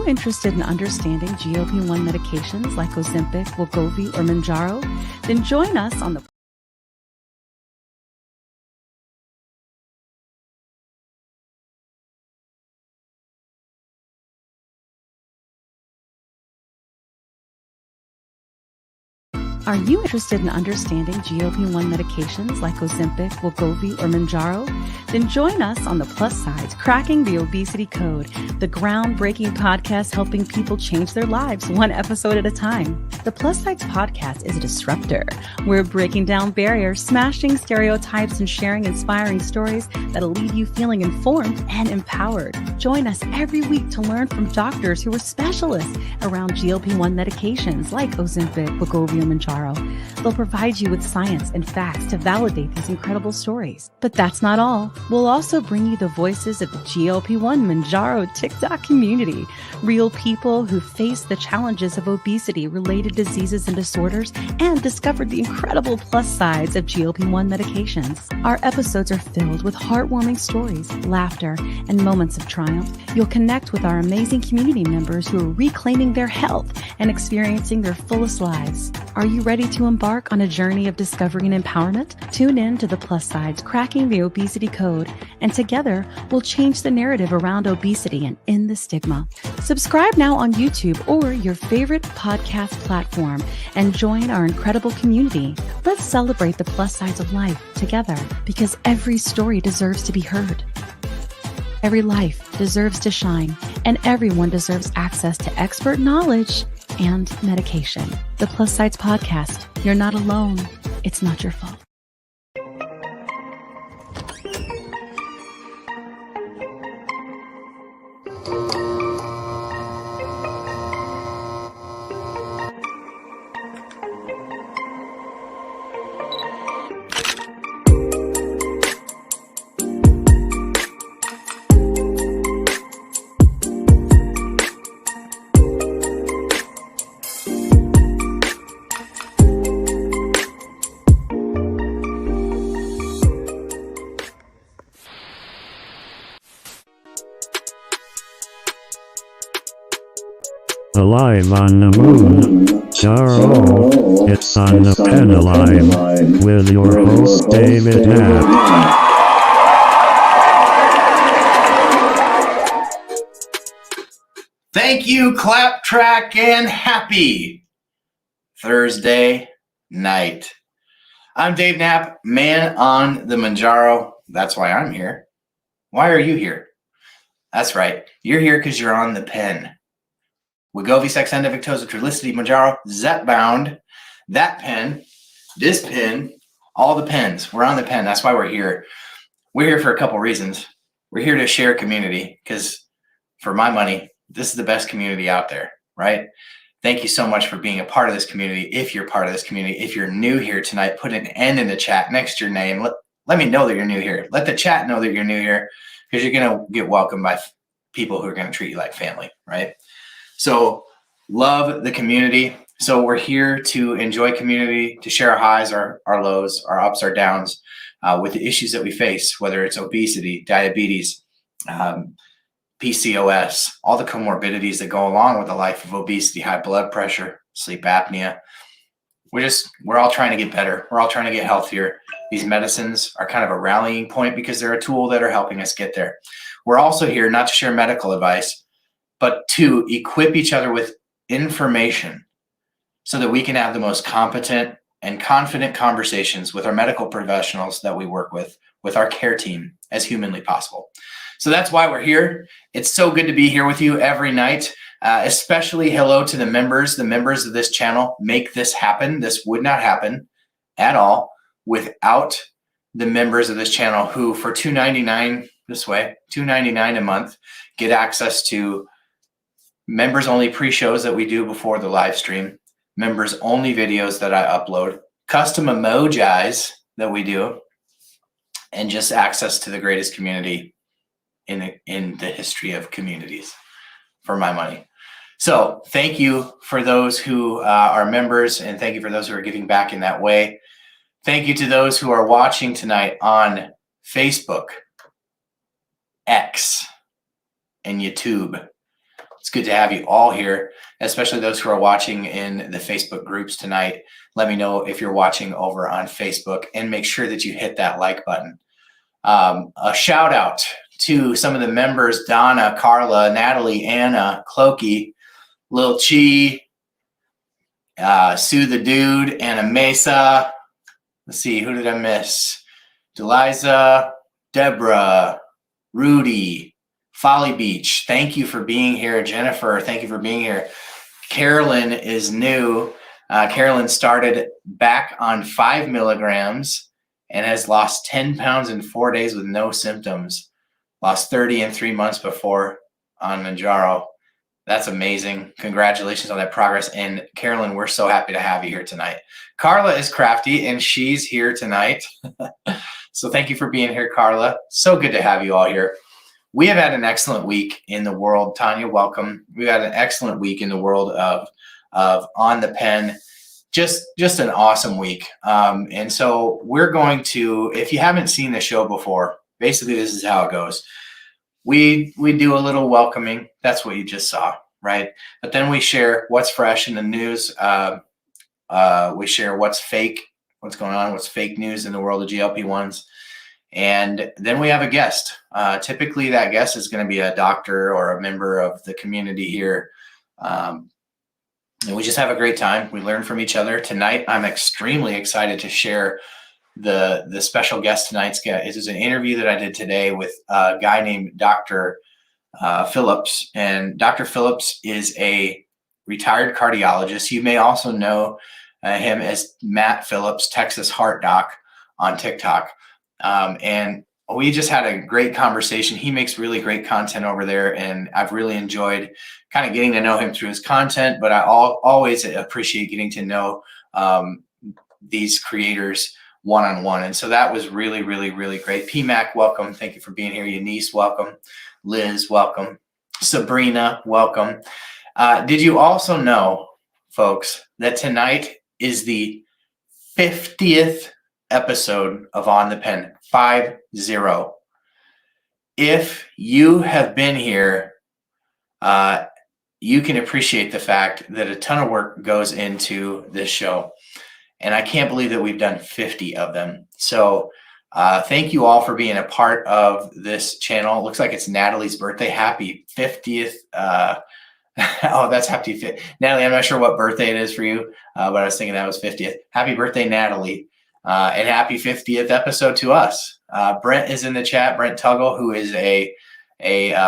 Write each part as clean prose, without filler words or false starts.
you interested in understanding GLP-1 medications like Ozempic, Wegovy, or Mounjaro? Then join us on the Are you interested in understanding GLP-1 medications like Ozempic, Wegovy, or Mounjaro? Then join us on the Plus Sides, Cracking the Obesity Code, the groundbreaking podcast helping people change their lives one episode at a time. The Plus Sides podcast is a disruptor. We're breaking down barriers, smashing stereotypes, and sharing inspiring stories that'll leave you feeling informed and empowered. Join us every week to learn from doctors who are specialists around GLP-1 medications like Ozempic, Wegovy, or Mounjaro. They'll provide you with science and facts to validate these incredible stories. But that's not all. We'll also bring you the voices of the GLP-1 Mounjaro TikTok community, real people who face the challenges of obesity-related diseases and disorders and discovered the incredible plus sides of GLP-1 medications. Our episodes are filled with heartwarming stories, laughter, and moments of triumph. You'll connect with our amazing community members who are reclaiming their health and experiencing their fullest lives. Are you ready to embark on a journey of discovery and empowerment? Tune in to the Plus Sides, Cracking the Obesity Code, and together we'll change the narrative around obesity and end the stigma. Subscribe now on YouTube or your favorite podcast platform and join our incredible community. Let's celebrate the plus sides of life together because every story deserves to be heard. Every life deserves to shine, and everyone deserves access to expert knowledge and medication. The Plus Sides Podcast. You're not alone. It's not your fault. Alive on the moon, Jaro, it's on the pen alive, with your host David Knapp. Thank you, clap track, and happy Thursday night. I'm Dave Knapp, man on the Mounjaro. That's why I'm here. Why are you here? That's right. You're here because you're on the pen. Wegovy, Saxenda, Victoza, Trulicity, Mounjaro, Zepbound, that pen, this pen, all the pens. We're on the pen. That's why we're here. We're here for a couple reasons. We're here to share community because, for my money, this is the best community out there, right? Thank you so much for being a part of this community. If you're part of this community, if you're new here tonight, put an N in the chat next to your name. Let me know that you're new here. Let the chat know that you're new here because you're going to get welcomed by people who are going to treat you like family, right? So love the community. So we're here to enjoy community, to share our highs, our lows, our ups, our downs with the issues that we face, whether it's obesity, diabetes, PCOS, all the comorbidities that go along with the life of obesity, high blood pressure, sleep apnea. We're all trying to get better. We're all trying to get healthier. These medicines are kind of a rallying point because they're a tool that are helping us get there. We're also here not to share medical advice, but to equip each other with information so that we can have the most competent and confident conversations with our medical professionals that we work with our care team as humanly possible. So that's why we're here. It's so good to be here with you every night, especially hello to the members of this channel. Make this happen. This would not happen at all without the members of this channel who for $2.99 this way, $2.99 a month, get access to members only pre-shows that we do before the live stream, members only videos that I upload, custom emojis that we do, and just access to the greatest community in the history of communities for my money. So thank you for those who are members, and thank you for those who are giving back in that way. Thank you to those who are watching tonight on Facebook, X, and YouTube. It's good to have you all here, especially those who are watching in the Facebook groups tonight. Let me know if you're watching over on Facebook, and make sure that you hit that like button. A shout out to some of the members: Donna, Carla, Natalie, Anna, Clokey, Lil Chi, Sue the Dude, Anna Mesa. Let's see, who did I miss? Deliza, Deborah, Rudy, Folly Beach. Thank you for being here. Jennifer, thank you for being here. Carolyn is new. Carolyn started back on 5 milligrams and has lost 10 pounds in 4 days with no symptoms. Lost 30 in 3 months before on Manjaro. That's amazing. Congratulations on that progress. And Carolyn, we're so happy to have you here tonight. Carla is crafty and she's here tonight. So thank you for being here, Carla. So good to have you all here. We have had an excellent week in the world. Tanya, welcome. We've had an excellent week in the world of On the Pen. Just an awesome week. And so we're going to, if you haven't seen the show before, basically this is how it goes. We do a little welcoming. That's what you just saw, right? But then we share what's fresh in the news. We share what's fake, what's going on, what's fake news in the world of GLP-1s. And then we have a guest. Typically that guest is going to be a doctor or a member of the community here. And we just have a great time. We learn from each other. Tonight, I'm extremely excited to share the special guest tonight's guest. It is an interview that I did today with a guy named Dr. Phillips. And Dr. Phillips is a retired cardiologist. You may also know him as Matt Phillips, Texas Heart Doc on TikTok. And we just had a great conversation. He makes really great content over there, and I've really enjoyed kind of getting to know him through his content, but I always appreciate getting to know these creators one-on-one. And so that was really, really, really great. PMAC, welcome. Thank you for being here. Eunice, welcome. Liz, welcome. Sabrina, welcome. Did you also know, folks, that tonight is the 50th episode of On the Pen, 50. If you have been here, you can appreciate the fact that a ton of work goes into this show. And I can't believe that we've done 50 of them. So thank you all for being a part of this channel. It looks like it's Natalie's birthday. Happy 50th. Oh, that's happy 50th. Natalie, I'm not sure what birthday it is for you, but I was thinking that was 50th. Happy birthday, Natalie. And happy 50th episode to us. Brent is in the chat. Brent Tuggle, who is a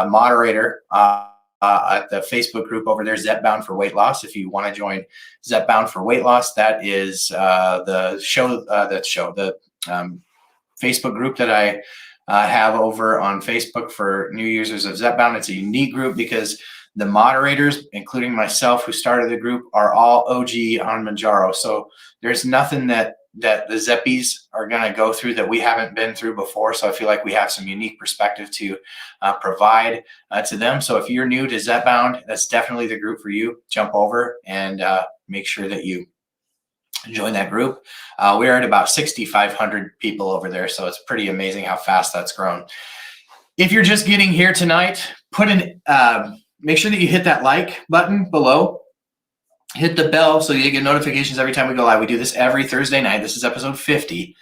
moderator at the Facebook group over there, Zepbound for Weight Loss. If you want to join Zepbound for Weight Loss, that is the Facebook group that I have over on Facebook for new users of Zepbound. It's a unique group because the moderators, including myself, who started the group, are all OG on Manjaro. So there's nothing that the Zeppies are going to go through that we haven't been through before. So I feel like we have some unique perspective to provide to them. So if you're new to Zepbound, that's definitely the group for you. Jump over and make sure that you join that group. We are at about 6,500 people over there. So it's pretty amazing how fast that's grown. If you're just getting here tonight, make sure that you hit that like button below. Hit the bell so you get notifications every time we go live. We do this every Thursday night. This is episode 50.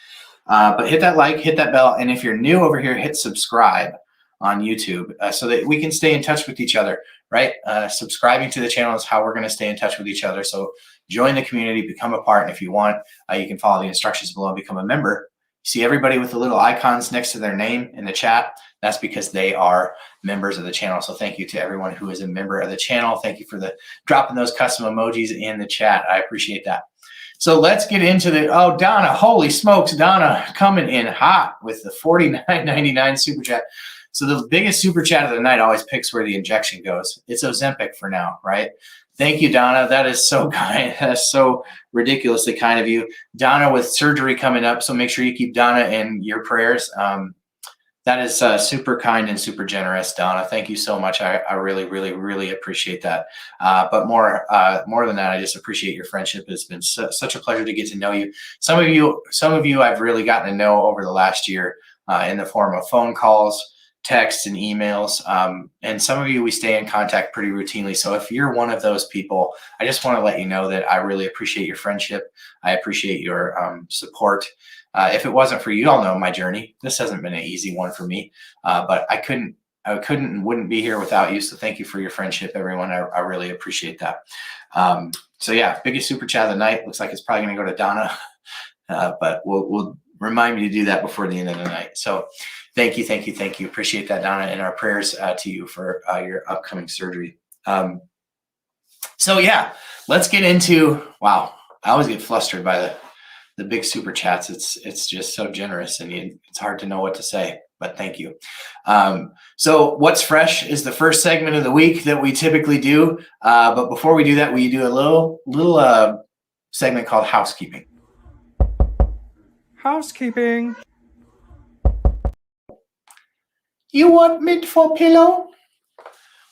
But hit that like, hit that bell. And if you're new over here, hit subscribe on YouTube so that we can stay in touch with each other, right? Subscribing to the channel is how we're going to stay in touch with each other. So join the community, become a part. And if you want, you can follow the instructions below and become a member. You see everybody with the little icons next to their name in the chat. That's because they are members of the channel. So thank you to everyone who is a member of the channel. Thank you for dropping those custom emojis in the chat. I appreciate that. So let's get into Donna, holy smokes, Donna coming in hot with the $49.99 super chat. So the biggest super chat of the night always picks where the injection goes. It's Ozempic for now, right? Thank you, Donna. That is so kind. That's so ridiculously kind of you. Donna with surgery coming up, so make sure you keep Donna in your prayers. That is super kind and super generous, Donna. Thank you so much. I really, really, really appreciate that. But more than that, I just appreciate your friendship. It's been such a pleasure to get to know you. Some of you I've really gotten to know over the last year in the form of phone calls, texts and emails. And some of you, we stay in contact pretty routinely. So if you're one of those people, I just want to let you know that I really appreciate your friendship. I appreciate your support. If it wasn't for you, all know my journey. This hasn't been an easy one for me, but I couldn't and wouldn't be here without you. So thank you for your friendship, everyone. I really appreciate that. So yeah, biggest super chat of the night. Looks like it's probably going to go to Donna, but we'll remind me to do that before the end of the night. So thank you. Appreciate that, Donna, and our prayers to you for your upcoming surgery. So yeah, let's get into, wow, I always get flustered by the big super chats. It's just so generous, and it's hard to know what to say, but thank you. So what's fresh is the first segment of the week that we typically do. But before we do that, we do a little segment called housekeeping. Housekeeping. You want mint for pillow?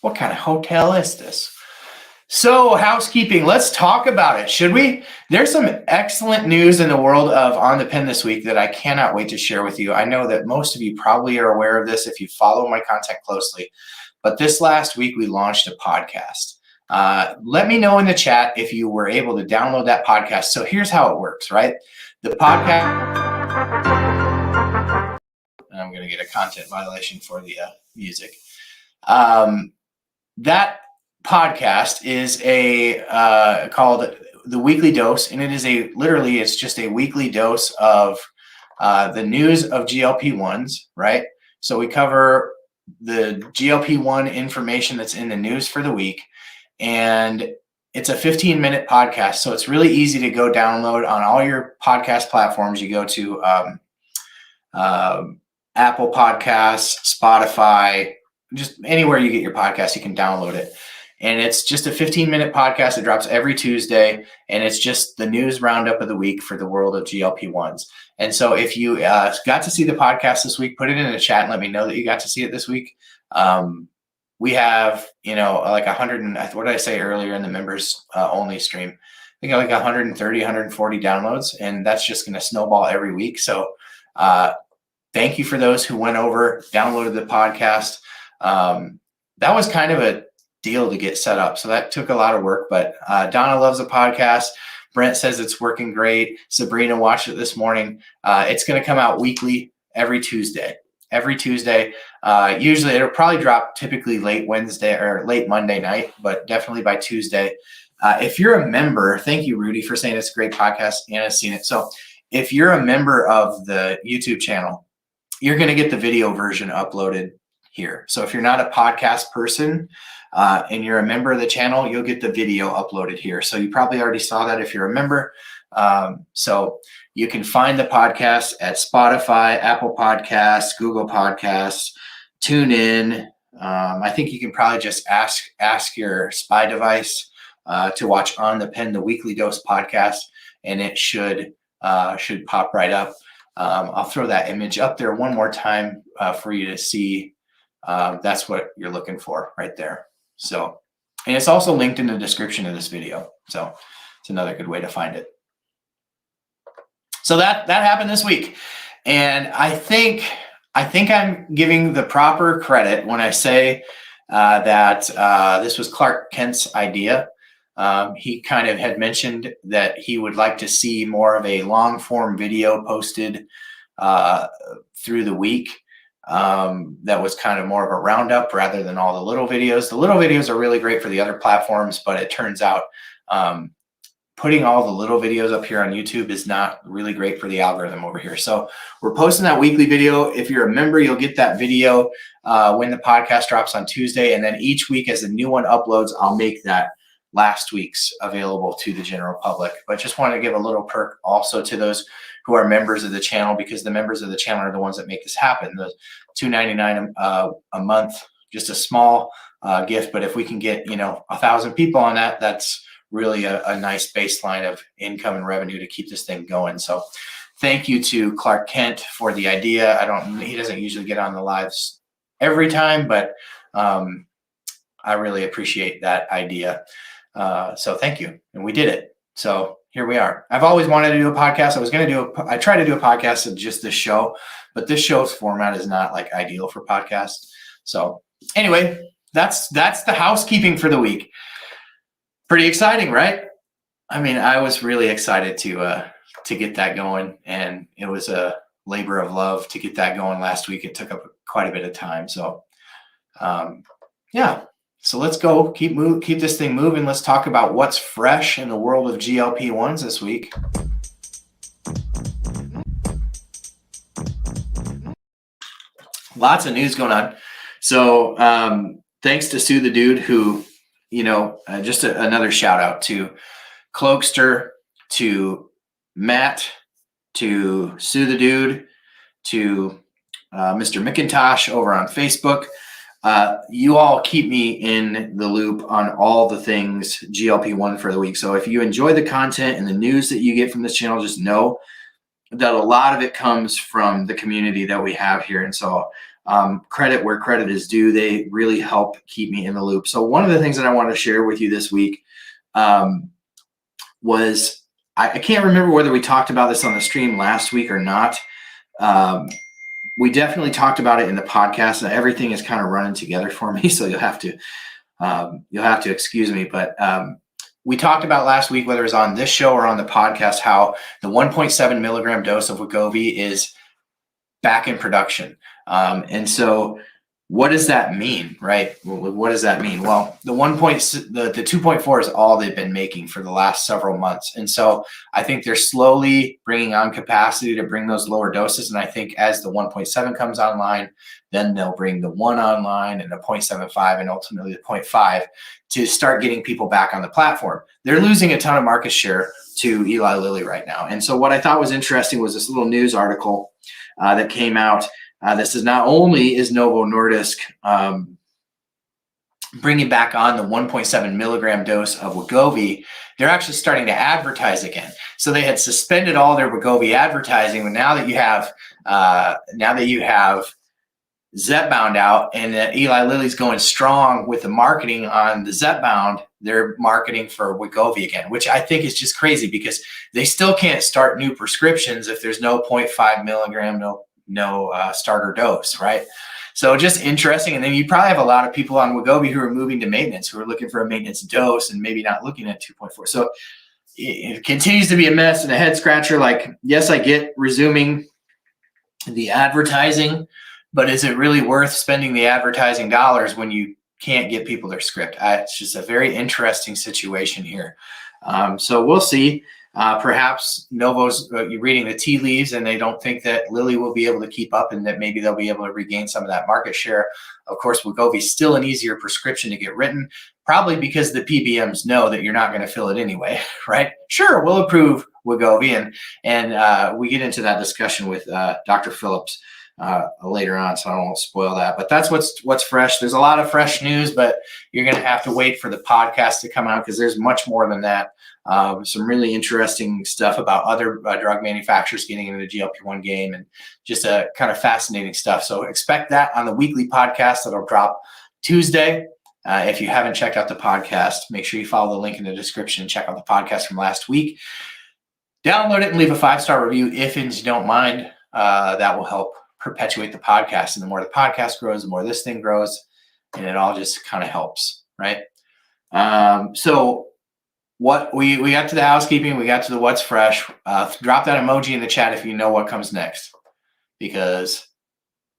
What kind of hotel is this? So housekeeping, let's talk about it, should we? There's some excellent news in the world of On the Pen this week that I cannot wait to share with you. I know that most of you probably are aware of this if you follow my content closely, but this last week we launched a podcast. Let me know in the chat if you were able to download that podcast. So here's how it works, right? The podcast, and I'm going to get a content violation for the music. That podcast is called The Weekly Dose, and it is it's just a weekly dose of the news of GLP-1s, right? So we cover the GLP-1 information that's in the news for the week, and it's a 15-minute podcast, so it's really easy to go download on all your podcast platforms. You go to Apple Podcasts, Spotify, just anywhere you get your podcast, you can download it. And it's just a 15-minute podcast that drops every Tuesday, and it's just the news roundup of the week for the world of GLP-1s. And so if you got to see the podcast this week, put it in the chat and let me know that you got to see it this week. We have, like 100, and what did I say earlier in the members only stream? We got like 130, 140 downloads, and that's just going to snowball every week. So thank you for those who went over, downloaded the podcast. That was kind of a deal to get set up, so that took a lot of work, but Donna loves the podcast. Brent says it's working great. Sabrina watched it this morning. It's going to come out weekly every Tuesday. Usually it'll probably drop typically late Wednesday or late Monday night, but definitely by Tuesday. If you're a member, thank you, Rudy, for saying it's a great podcast. Anna's seen it. So if you're a member of the YouTube channel, you're going to get the video version uploaded here. So if you're not a podcast person and you're a member of the channel, you'll get the video uploaded here. So you probably already saw that if you're a member. So you can find the podcast at Spotify, Apple Podcasts, Google Podcasts, TuneIn. I think you can probably just ask your spy device to watch On the Pen, the Weekly Dose podcast, and it should pop right up. I'll throw that image up there one more time for you to see. That's what you're looking for right there. So, and it's also linked in the description of this video. So it's another good way to find it. So that happened this week. And I think I'm giving the proper credit when I say that this was Clark Kent's idea. He kind of had mentioned that he would like to see more of a long form video posted through the week. That was kind of more of a roundup rather than all the little videos. The little videos are really great for the other platforms, but it turns out putting all the little videos up here on YouTube is not really great for the algorithm over here. So we're posting that weekly video. If you're a member, you'll get that video when the podcast drops on Tuesday. And then each week as a new one uploads, I'll make that last week's available to the general public. But just want to give a little perk also to those who are members of the channel, because the members of the channel are the ones that make this happen. The $2.99 a month, just a small gift. But if we can get 1,000 people on that, that's really a nice baseline of income and revenue to keep this thing going. So thank you to Clark Kent for the idea. He doesn't usually get on the lives every time, but I really appreciate that idea. So thank you. And we did it. So here we are. I've always wanted to do a podcast. I try to do a podcast of just this show, but this show's format is not like ideal for podcasts. So anyway, that's the housekeeping for the week. Pretty exciting, right? I mean, I was really excited to get that going, and it was a labor of love to get that going last week. It took up quite a bit of time. So yeah. So let's go keep this thing moving. Let's talk about what's fresh in the world of GLP-1s this week. Lots of news going on. So thanks to Sue the Dude, who, just another shout out to Cloakster, to Matt, to Sue the Dude, to Mr. McIntosh over on Facebook. You all keep me in the loop on all the things GLP-1 for the week. So if you enjoy the content and the news that you get from this channel, just know that a lot of it comes from the community that we have here. And so credit where credit is due. They really help keep me in the loop. So one of the things that I wanted to share with you this week was, I can't remember whether we talked about this on the stream last week or not. We definitely talked about it in the podcast, and everything is kind of running together for me. So you'll have to excuse me, but we talked about last week, whether it was on this show or on the podcast, how the 1.7 milligram dose of Wegovy is back in production. And so what does that mean, right? What does that mean? Well, the 2.4 is all they've been making for the last several months. And so I think they're slowly bringing on capacity to bring those lower doses. And I think as the 1.7 comes online, then they'll bring the 1 online and the 0.75 and ultimately the 0.5 to start getting people back on the platform. They're losing a ton of market share to Eli Lilly right now. And so what I thought was interesting was this little news article that came out. This is not only is Novo Nordisk bringing back on the 1.7 milligram dose of Wegovy, they're actually starting to advertise again. So they had suspended all their Wegovy advertising, but now that you have Zepbound out and that Eli Lilly's going strong with the marketing on the Zepbound, they're marketing for Wegovy again, which I think is just crazy because they still can't start new prescriptions if there's no 0.5 milligram, no starter dose, right? So just interesting. And then you probably have a lot of people on Wegovy who are moving to maintenance, who are looking for a maintenance dose and maybe not looking at 2.4. So it continues to be a mess and a head scratcher. Like, yes, I get resuming the advertising, but is it really worth spending the advertising dollars when you can't get people their script? It's just a very interesting situation here. So we'll see. Perhaps Novo's reading the tea leaves and they don't think that Lilly will be able to keep up and that maybe they'll be able to regain some of that market share. Of course, Wegovy is still an easier prescription to get written, probably because the PBMs know that you're not going to fill it anyway, right? Sure, we'll approve Wegovy, and we get into that discussion with Dr. Phillips later on, so I won't spoil that. But that's what's fresh. There's a lot of fresh news, but you're going to have to wait for the podcast to come out because there's much more than that. Some really interesting stuff about other drug manufacturers getting into the GLP-1 game and just kind of fascinating stuff. So expect that on the weekly podcast that'll drop Tuesday. If you haven't checked out the podcast, make sure you follow the link in the description and check out the podcast from last week. Download it and leave a 5-star review if you don't mind. That will help perpetuate the podcast. And the more the podcast grows, the more this thing grows, and it all just kind of helps, right? So what we got to the housekeeping, we got to the what's fresh. Drop that emoji in the chat if you know what comes next, because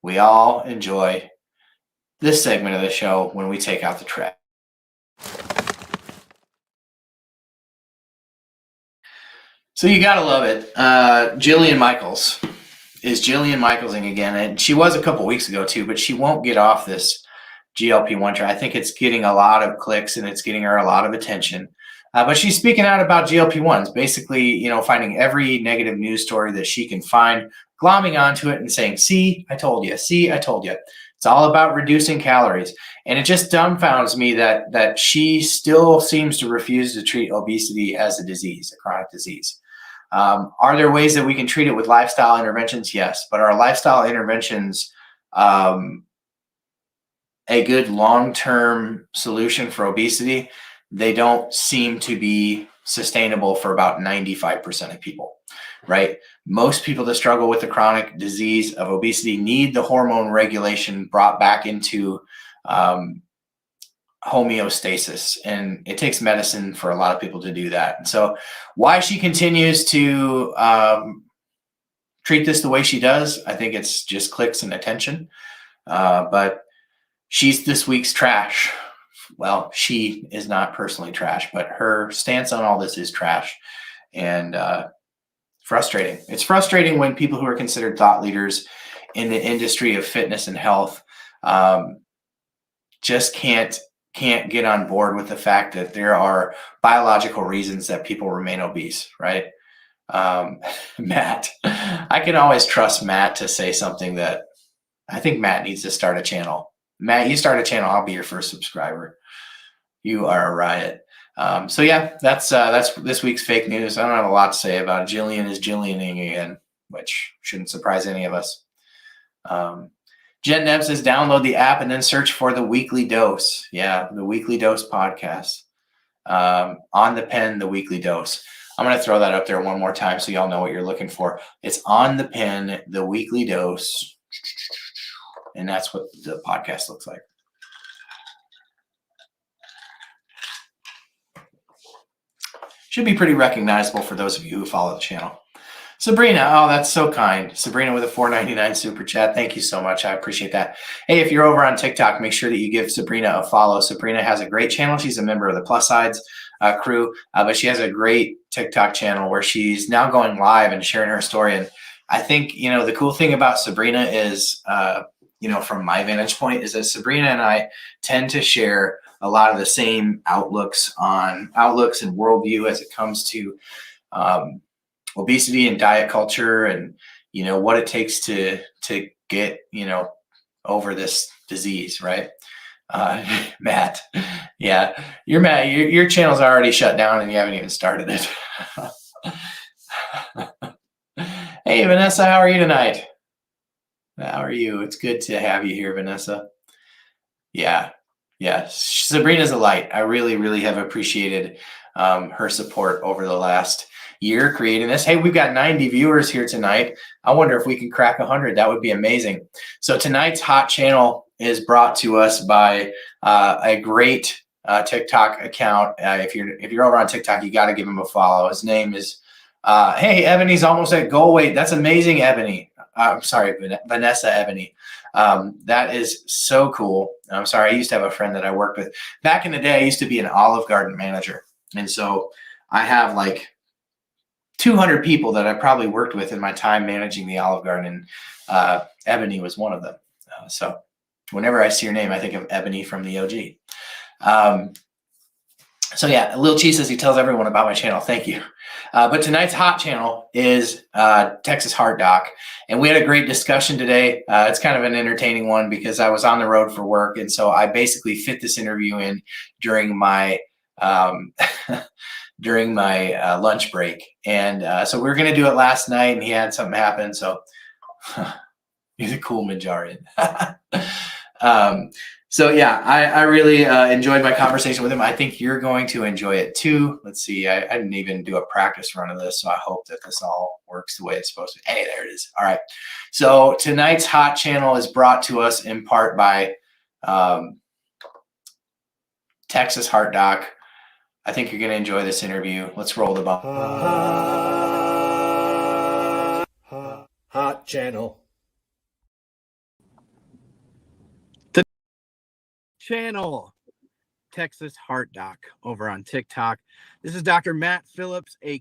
we all enjoy this segment of the show when we take out the trash. So you gotta love it. Jillian Michaels is Jillian Michaelsing again, and she was a couple weeks ago too, but she won't get off this GLP-1 train. I think it's getting a lot of clicks and it's getting her a lot of attention. But she's speaking out about GLP-1s, basically, finding every negative news story that she can find, glomming onto it and saying, see, I told you, see, I told you. It's all about reducing calories. And it just dumbfounds me that she still seems to refuse to treat obesity as a disease, a chronic disease. Are there ways that we can treat it with lifestyle interventions? Yes. But are lifestyle interventions a good long-term solution for obesity? they don't seem to be sustainable for about 95% of people, right? Most people that struggle with the chronic disease of obesity need the hormone regulation brought back into homeostasis, and it takes medicine for a lot of people to do that. And so why she continues to treat this the way she does, I think it's just clicks and attention. But she's this week's trash. Well, she is not personally trash, but her stance on all this is trash, and frustrating. It's frustrating when people who are considered thought leaders in the industry of fitness and health just can't get on board with the fact that there are biological reasons that people remain obese, right? Matt, I can always trust Matt to say something that I think Matt needs to start a channel. Matt, you start a channel, I'll be your first subscriber. You are a riot. So yeah, that's this week's fake news. I don't have a lot to say about it. Jillian is Jillianing again, which shouldn't surprise any of us. Jen Neb says, download the app and then search for The Weekly Dose. Yeah, The Weekly Dose podcast. On the Pen, The Weekly Dose. I'm going to throw that up there one more time so y'all know what you're looking for. It's On the Pen, The Weekly Dose. And that's what the podcast looks like. Should be pretty recognizable for those of you who follow the channel. Sabrina, oh, that's so kind. Sabrina with a $4.99 super chat. Thank you so much. I appreciate that. Hey, if you're over on TikTok, make sure that you give Sabrina a follow. Sabrina has a great channel. She's a member of the Plus Sides crew, but she has a great TikTok channel where she's now going live and sharing her story. And I think, the cool thing about Sabrina is, from my vantage point, is that Sabrina and I tend to share a lot of the same outlooks and worldview as it comes to obesity and diet culture, and what it takes to get over this disease, right? Matt, yeah, you're Matt. Your channel's already shut down and you haven't even started it. Hey, Vanessa, how are you tonight? How are you? It's good to have you here, Vanessa. Yeah. Sabrina's a light. I really, really have appreciated her support over the last year creating this. Hey, we've got 90 viewers here tonight. I wonder if we can crack 100. That would be amazing. So tonight's hot channel is brought to us by a great TikTok account. If you're over on TikTok, you got to give him a follow. His name is hey, Ebony's almost at goal weight. That's amazing, Ebony. I'm sorry, Vanessa Ebony. That is so cool. I'm sorry. I used to have a friend that I worked with back in the day. I used to be an Olive Garden manager. And so I have like 200 people that I probably worked with in my time managing the Olive Garden. Ebony was one of them. So whenever I see your name, I think of Ebony from the OG. So yeah, Lil Chi says he tells everyone about my channel. Thank you. But tonight's hot channel is Texas Heart Doc. And we had a great discussion today. It's kind of an entertaining one because I was on the road for work. And so I basically fit this interview in during my lunch break. And so we were going to do it last night and he had something happen. So he's a cool Manjarian. So yeah, I really enjoyed my conversation with him. I think you're going to enjoy it too. Let's see. I didn't even do a practice run of this, so I hope that this all works the way it's supposed to. Hey, there it is. All right. So tonight's hot channel is brought to us in part by Texas Heart Doc. I think you're going to enjoy this interview. Let's roll the ball. Hot channel. Channel Texas Heart Doc over on TikTok. This is Dr. Matt Phillips, a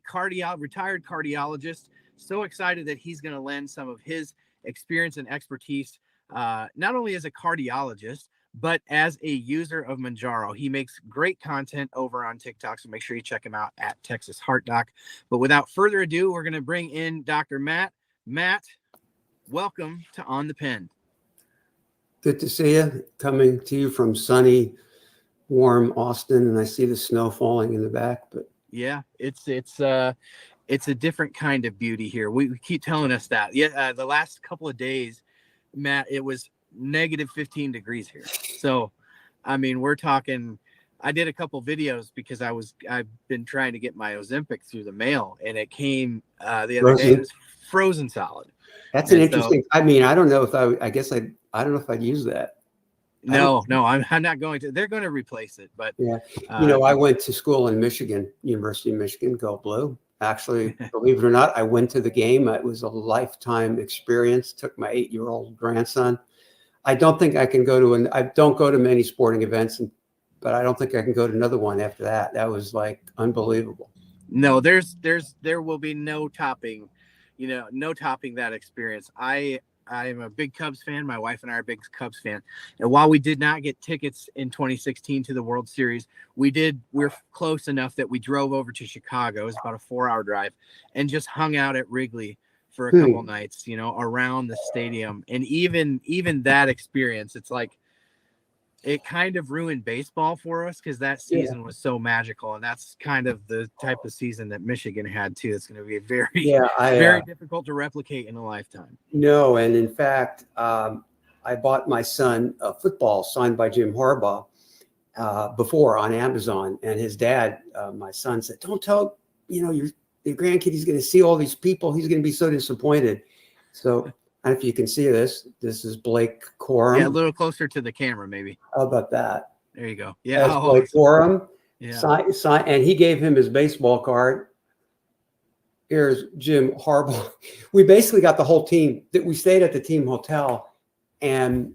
retired cardiologist. So excited that he's going to lend some of his experience and expertise, not only as a cardiologist, but as a user of Mounjaro. He makes great content over on TikTok, so make sure you check him out at Texas Heart Doc. But without further ado, we're going to bring in Dr. Matt. Matt, welcome to On the Pen. Good to see you. Coming to you from sunny, warm Austin, and I see the snow falling in the back. But yeah, it's a different kind of beauty here. We keep telling us that. Yeah, the last couple of days, Matt, it was negative 15 degrees here. So, I mean, we're talking I did a couple videos because I've been trying to get my Ozempic through the mail, and it came the other day. It was frozen solid. That's an interesting. I mean, I don't know if I guess I don't know if I'd use that. No, I'm not going to. They're going to replace it, but yeah, I went to school in Michigan, University of Michigan, go blue. Actually, believe it or not, I went to the game. It was a lifetime experience. Took my 8-year-old grandson. I don't think I can go to I don't go to many sporting events, but I don't think I can go to another one after that. That was like unbelievable. No, there will be no topping, no topping that experience. I'm a big Cubs fan. My wife and I are big Cubs fan. And while we did not get tickets in 2016 to the World Series, we're close enough that we drove over to Chicago. It was about a 4-hour drive, and just hung out at Wrigley for a couple nights, around the stadium. And even that experience, it's like, it kind of ruined baseball for us because that season was so magical. And that's kind of the type of season that Michigan had too. It's going to be very difficult to replicate in a lifetime. No. And in fact, I bought my son a football signed by Jim Harbaugh before on Amazon, and his dad, my son, said, "Don't tell, your grandkid he's going to see all these people. He's going to be so disappointed." So I don't know if you can see this. This is Blake Corum. Yeah, a little closer to the camera, maybe. How about that? There you go. Yeah, that's Blake Corum. Yeah. And he gave him his baseball card. Here's Jim Harbaugh. We basically got the whole team. That we stayed at the team hotel, and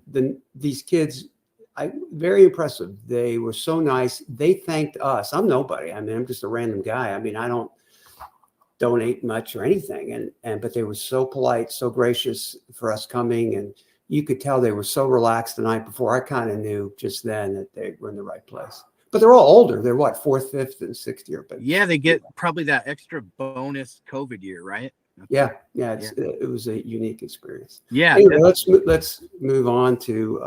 these kids, very impressive. They were so nice. They thanked us. I'm nobody. I mean, I'm just a random guy. I mean, I don't donate much or anything, but they were so polite, so gracious for us coming, and you could tell they were so relaxed the night before. I kind of knew just then that they were in the right place. But they're all older. They're what, 4th, 5th, and 6th year. But yeah, they get probably that extra bonus COVID year, right? Yeah. It was a unique experience. Yeah. Anyway, let's move on to.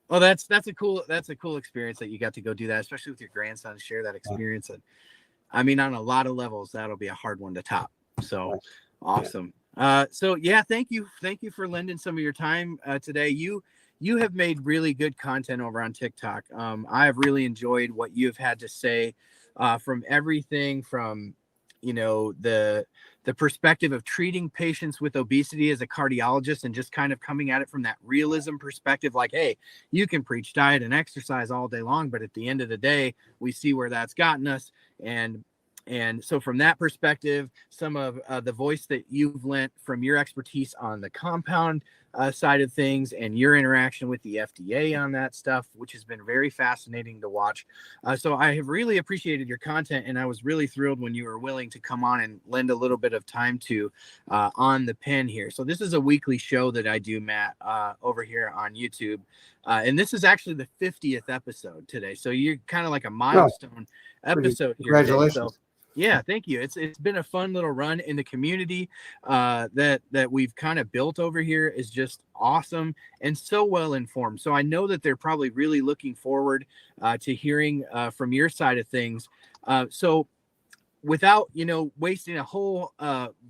Well, that's a cool experience that you got to go do that, especially with your grandson, share that experience. And I mean, on a lot of levels, that'll be a hard one to top. So awesome. So yeah, thank you for lending some of your time today. You have made really good content over on TikTok. I have really enjoyed what you've had to say, from everything from, the perspective of treating patients with obesity as a cardiologist, and just kind of coming at it from that realism perspective. Like, hey, you can preach diet and exercise all day long, but at the end of the day, we see where that's gotten us. And so from that perspective, some of the voice that you've lent from your expertise on the compound side of things, and your interaction with the FDA on that stuff, which has been very fascinating to watch. So I have really appreciated your content, and I was really thrilled when you were willing to come on and lend a little bit of time to on the pen here. So this is a weekly show that I do, Matt, over here on YouTube. And this is actually the 50th episode today. So you're kind of like a milestone episode here. Congratulations. Today. So, yeah, thank you. It's been a fun little run, in the community that we've kind of built over here is just awesome and so well informed. So I know that they're probably really looking forward to hearing from your side of things. So without wasting a whole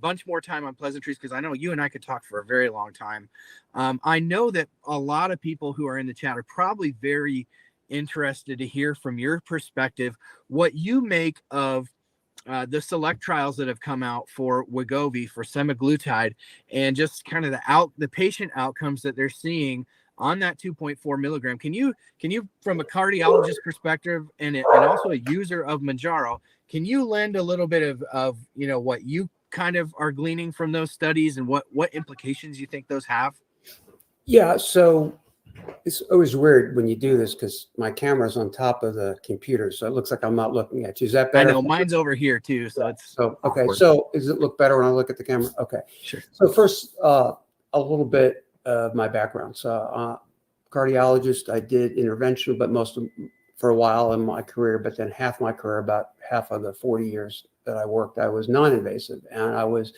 bunch more time on pleasantries, because I know you and I could talk for a very long time. I know that a lot of people who are in the chat are probably very interested to hear from your perspective what you make of the select trials that have come out for Wegovy, for semaglutide, and just kind of the patient outcomes that they're seeing on that 2.4 milligram. Can you from a cardiologist perspective and also a user of Mounjaro, can you lend a little bit of what you kind of are gleaning from those studies, and what implications you think those have? Yeah, so it's always weird when you do this because my camera's on top of the computer, so it looks like I'm not looking at you. Is that better? I know, mine's over here too, so it's okay. awkward. So does it look better when I look at the camera? Okay, sure. So first, a little bit of my background. So, cardiologist. I did intervention, but for a while in my career, but then half my career, about half of the 40 years that I worked, I was non-invasive, and I was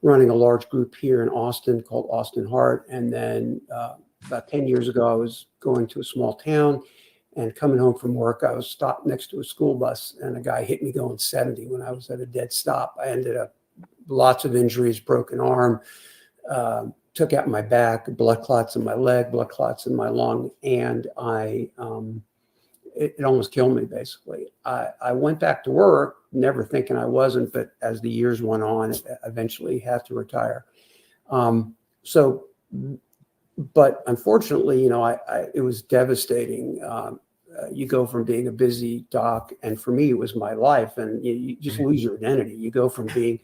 running a large group here in Austin called Austin Heart, and then about 10 years ago, I was going to a small town, and coming home from work, I was stopped next to a school bus, and a guy hit me going 70 when I was at a dead stop. I ended up lots of injuries, broken arm, took out my back, blood clots in my leg, blood clots in my lung, and I it almost killed me, basically. I went back to work, never thinking I wasn't, but as the years went on, I eventually had to retire. But unfortunately, it was devastating. You go from being a busy doc, and for me, it was my life, and you just lose your identity. You go from being,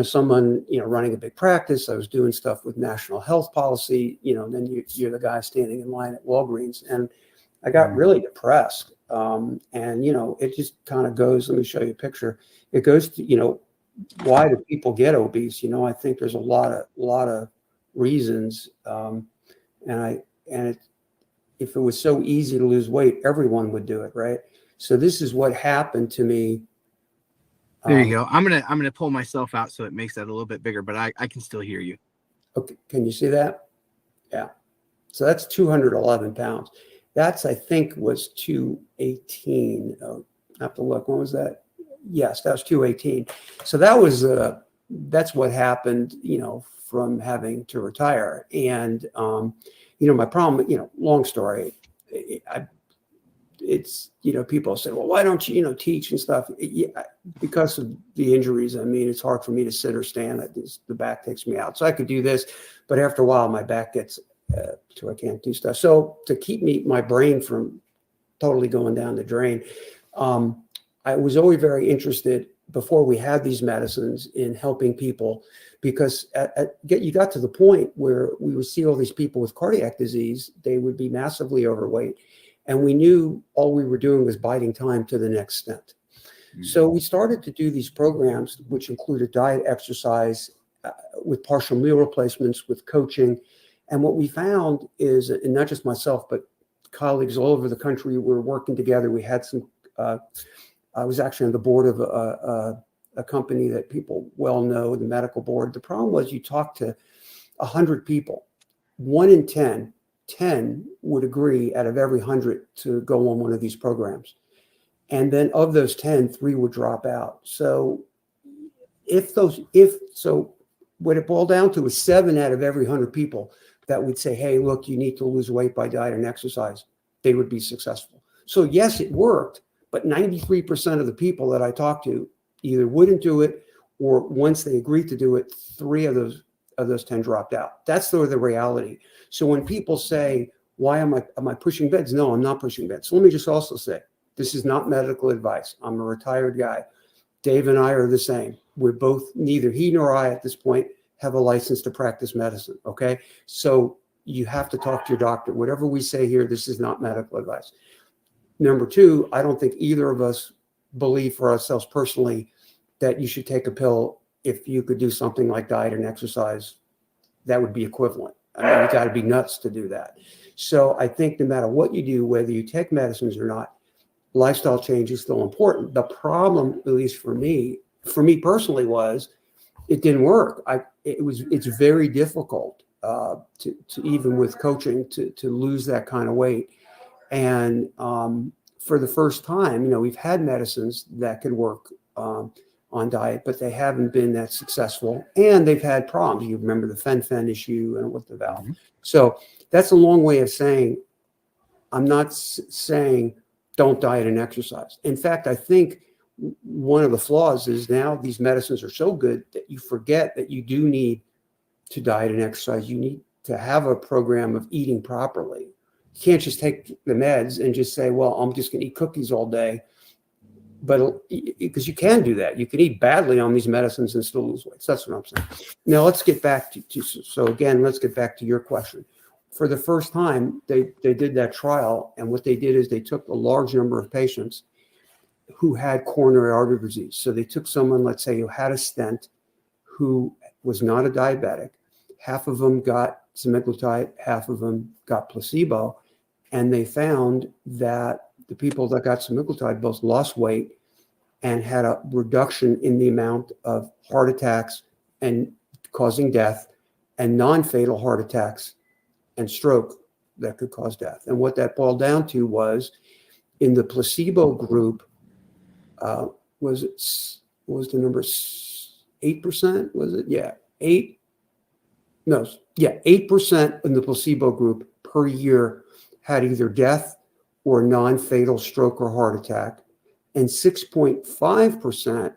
someone, running a big practice. I was doing stuff with national health policy, and then you're the guy standing in line at Walgreens, and I got really depressed. And it just kind of goes. Let me show you a picture. It goes to, why do people get obese? I think there's a lot of reasons. If it was so easy to lose weight, everyone would do it, right? So this is what happened to me. There you go. I'm gonna pull myself out so it makes that a little bit bigger, but I can still hear you. Okay, can you see that? Yeah. So that's 211 pounds. That's, I think, was 218. I have to look. When was that? Yes, that was 218. So that's what happened, from having to retire. And my problem, long story, it's, people say, well, why don't you, teach and stuff? Because of the injuries. I mean, it's hard for me to sit or stand. The back takes me out. So I could do this, but after a while, my back gets to I can't do stuff. So to keep my brain from totally going down the drain, I was always very interested before we had these medicines in helping people, because you got to the point where we would see all these people with cardiac disease. They would be massively overweight, and we knew all we were doing was biding time to the next stent. Mm-hmm. So we started to do these programs, which included diet, exercise, with partial meal replacements, with coaching. And what we found is, and not just myself, but colleagues all over the country were working together. We had some, I was actually on the board of a company that people well know, the medical board. The problem was you talk to 100 people, 1 in 10 would agree out of every 100 to go on one of these programs. And then of those 10, 3 would drop out. So what it boiled down to was 7 out of every 100 people that would say, hey, look, you need to lose weight by diet and exercise. They would be successful. So yes, it worked, but 93% of the people that I talked to either wouldn't do it, or once they agreed to do it, 3 of those 10 dropped out. That's the reality. So when people say, why am I pushing beds? No, I'm not pushing beds. So let me just also say, this is not medical advice. I'm a retired guy. Dave and I are the same. We're both, neither he nor I at this point have a license to practice medicine, okay? So you have to talk to your doctor. Whatever we say here, this is not medical advice. Number 2, I don't think either of us believe for ourselves personally that you should take a pill. If you could do something like diet and exercise, that would be equivalent. I mean, you got to be nuts to do that. So I think no matter what you do, whether you take medicines or not, lifestyle change is still important. The problem, at least for me personally, was it didn't work. It's very difficult to even with coaching to lose that kind of weight. And for the first time, we've had medicines that could work on diet, but they haven't been that successful, and they've had problems. You remember the fen-phen issue and with the valve. Mm-hmm. So that's a long way of saying, I'm not saying don't diet and exercise. In fact, I think one of the flaws is now these medicines are so good that you forget that you do need to diet and exercise. You need to have a program of eating properly. You can't just take the meds and just say, well, I'm just going to eat cookies all day. But because you can do that. You can eat badly on these medicines and still lose weight. So that's what I'm saying. Now let's get back let's get back to your question. For the first time, they did that trial. And what they did is they took a large number of patients who had coronary artery disease. So they took someone, let's say, who had a stent, who was not a diabetic. Half of them got semaglutide, half of them got placebo. And they found that the people that got semaglutide both lost weight and had a reduction in the amount of heart attacks and causing death, and non-fatal heart attacks and stroke that could cause death. And what that boiled down to was, in the placebo group, was the number 8%? Was it? Yeah, 8% in the placebo group per year had either death or non-fatal stroke or heart attack, and 6.5%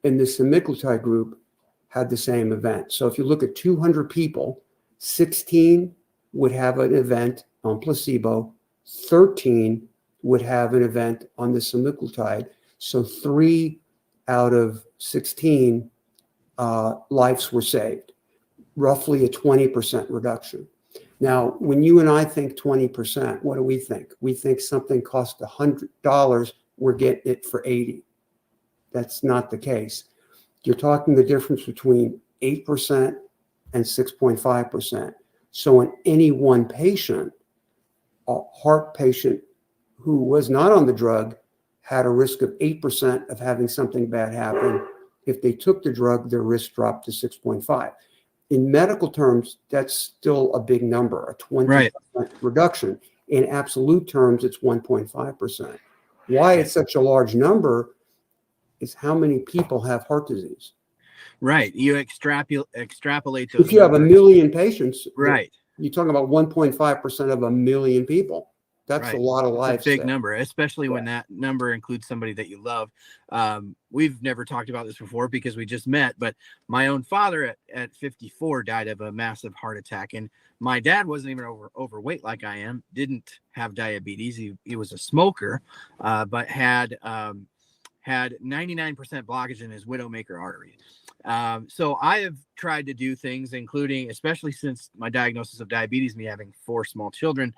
in the semaglutide group had the same event. So if you look at 200 people, 16 would have an event on placebo, 13 would have an event on the semaglutide. So 3 out of 16 lives were saved, roughly a 20% reduction. Now, when you and I think 20%, what do we think? We think something cost $100, we're getting it for 80. That's not the case. You're talking the difference between 8% and 6.5%. So in any one patient, a heart patient who was not on the drug had a risk of 8% of having something bad happen. If they took the drug, their risk dropped to 6.5. In medical terms, that's still a big number, a 20% reduction. In absolute terms, it's 1.5%. Why it's such a large number is how many people have heart disease. Right. You extrapolate those. If you have 1 million patients, right, you're talking about 1.5% of 1 million people. That's a lot of lives. It's a big number, especially when that number includes somebody that you love. We've never talked about this before because we just met, but my own father at 54 died of a massive heart attack. And my dad wasn't even overweight like I am, didn't have diabetes. He was a smoker, but had 99% blockage in his widowmaker artery. So I have tried to do things, including, especially since my diagnosis of diabetes, me having 4 small children,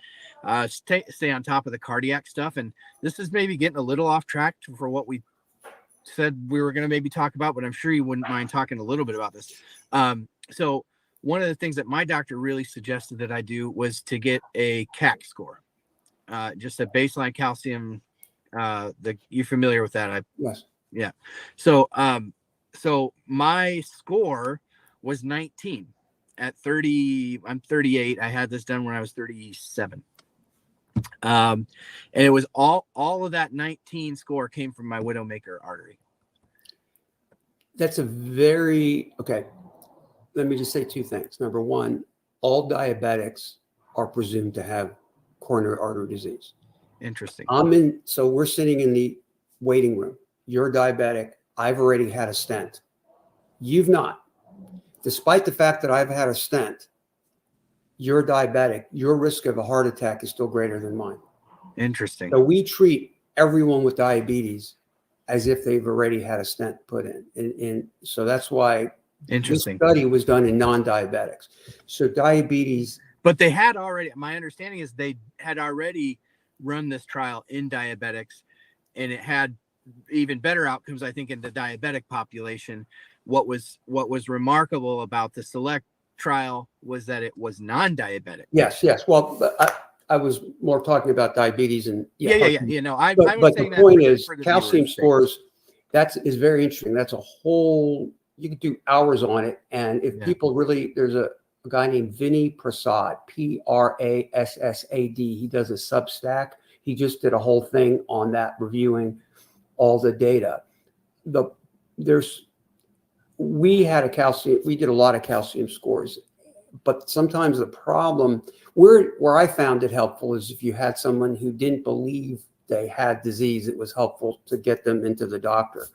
stay on top of the cardiac stuff. And this is maybe getting a little off track for what we said we were going to maybe talk about, but I'm sure you wouldn't mind talking a little bit about this. So one of the things that my doctor really suggested that I do was to get a CAC score, just a baseline calcium. You familiar with that? Yes. Yeah. So my score was 19 at 30. I'm 38. I had this done when I was 37. And it was all of that 19 score came from my widowmaker artery. That's okay. Let me just say 2 things. Number one, all diabetics are presumed to have coronary artery disease. Interesting. So we're sitting in the waiting room. You're diabetic. I've already had a stent. You've not. Despite the fact that I've had a stent, you're diabetic. Your risk of a heart attack is still greater than mine. Interesting. So we treat everyone with diabetes as if they've already had a stent put in. And so that's why this study was done in non-diabetics. So diabetes. But they had already, my understanding is they had already run this trial in diabetics, and it had even better outcomes, I think, in the diabetic population. What was remarkable about the SELECT trial was that it was non-diabetic. Yes. Well, I was more talking about diabetes and but the point is calcium scores. That is very interesting. That's a whole. You could do hours on it, and if people really, there's a guy named Vinny Prasad, Prassad. He does a Substack. He just did a whole thing on that, reviewing all the data. We did a lot of calcium scores, but sometimes the problem where I found it helpful is if you had someone who didn't believe they had disease, it was helpful to get them into the doctor.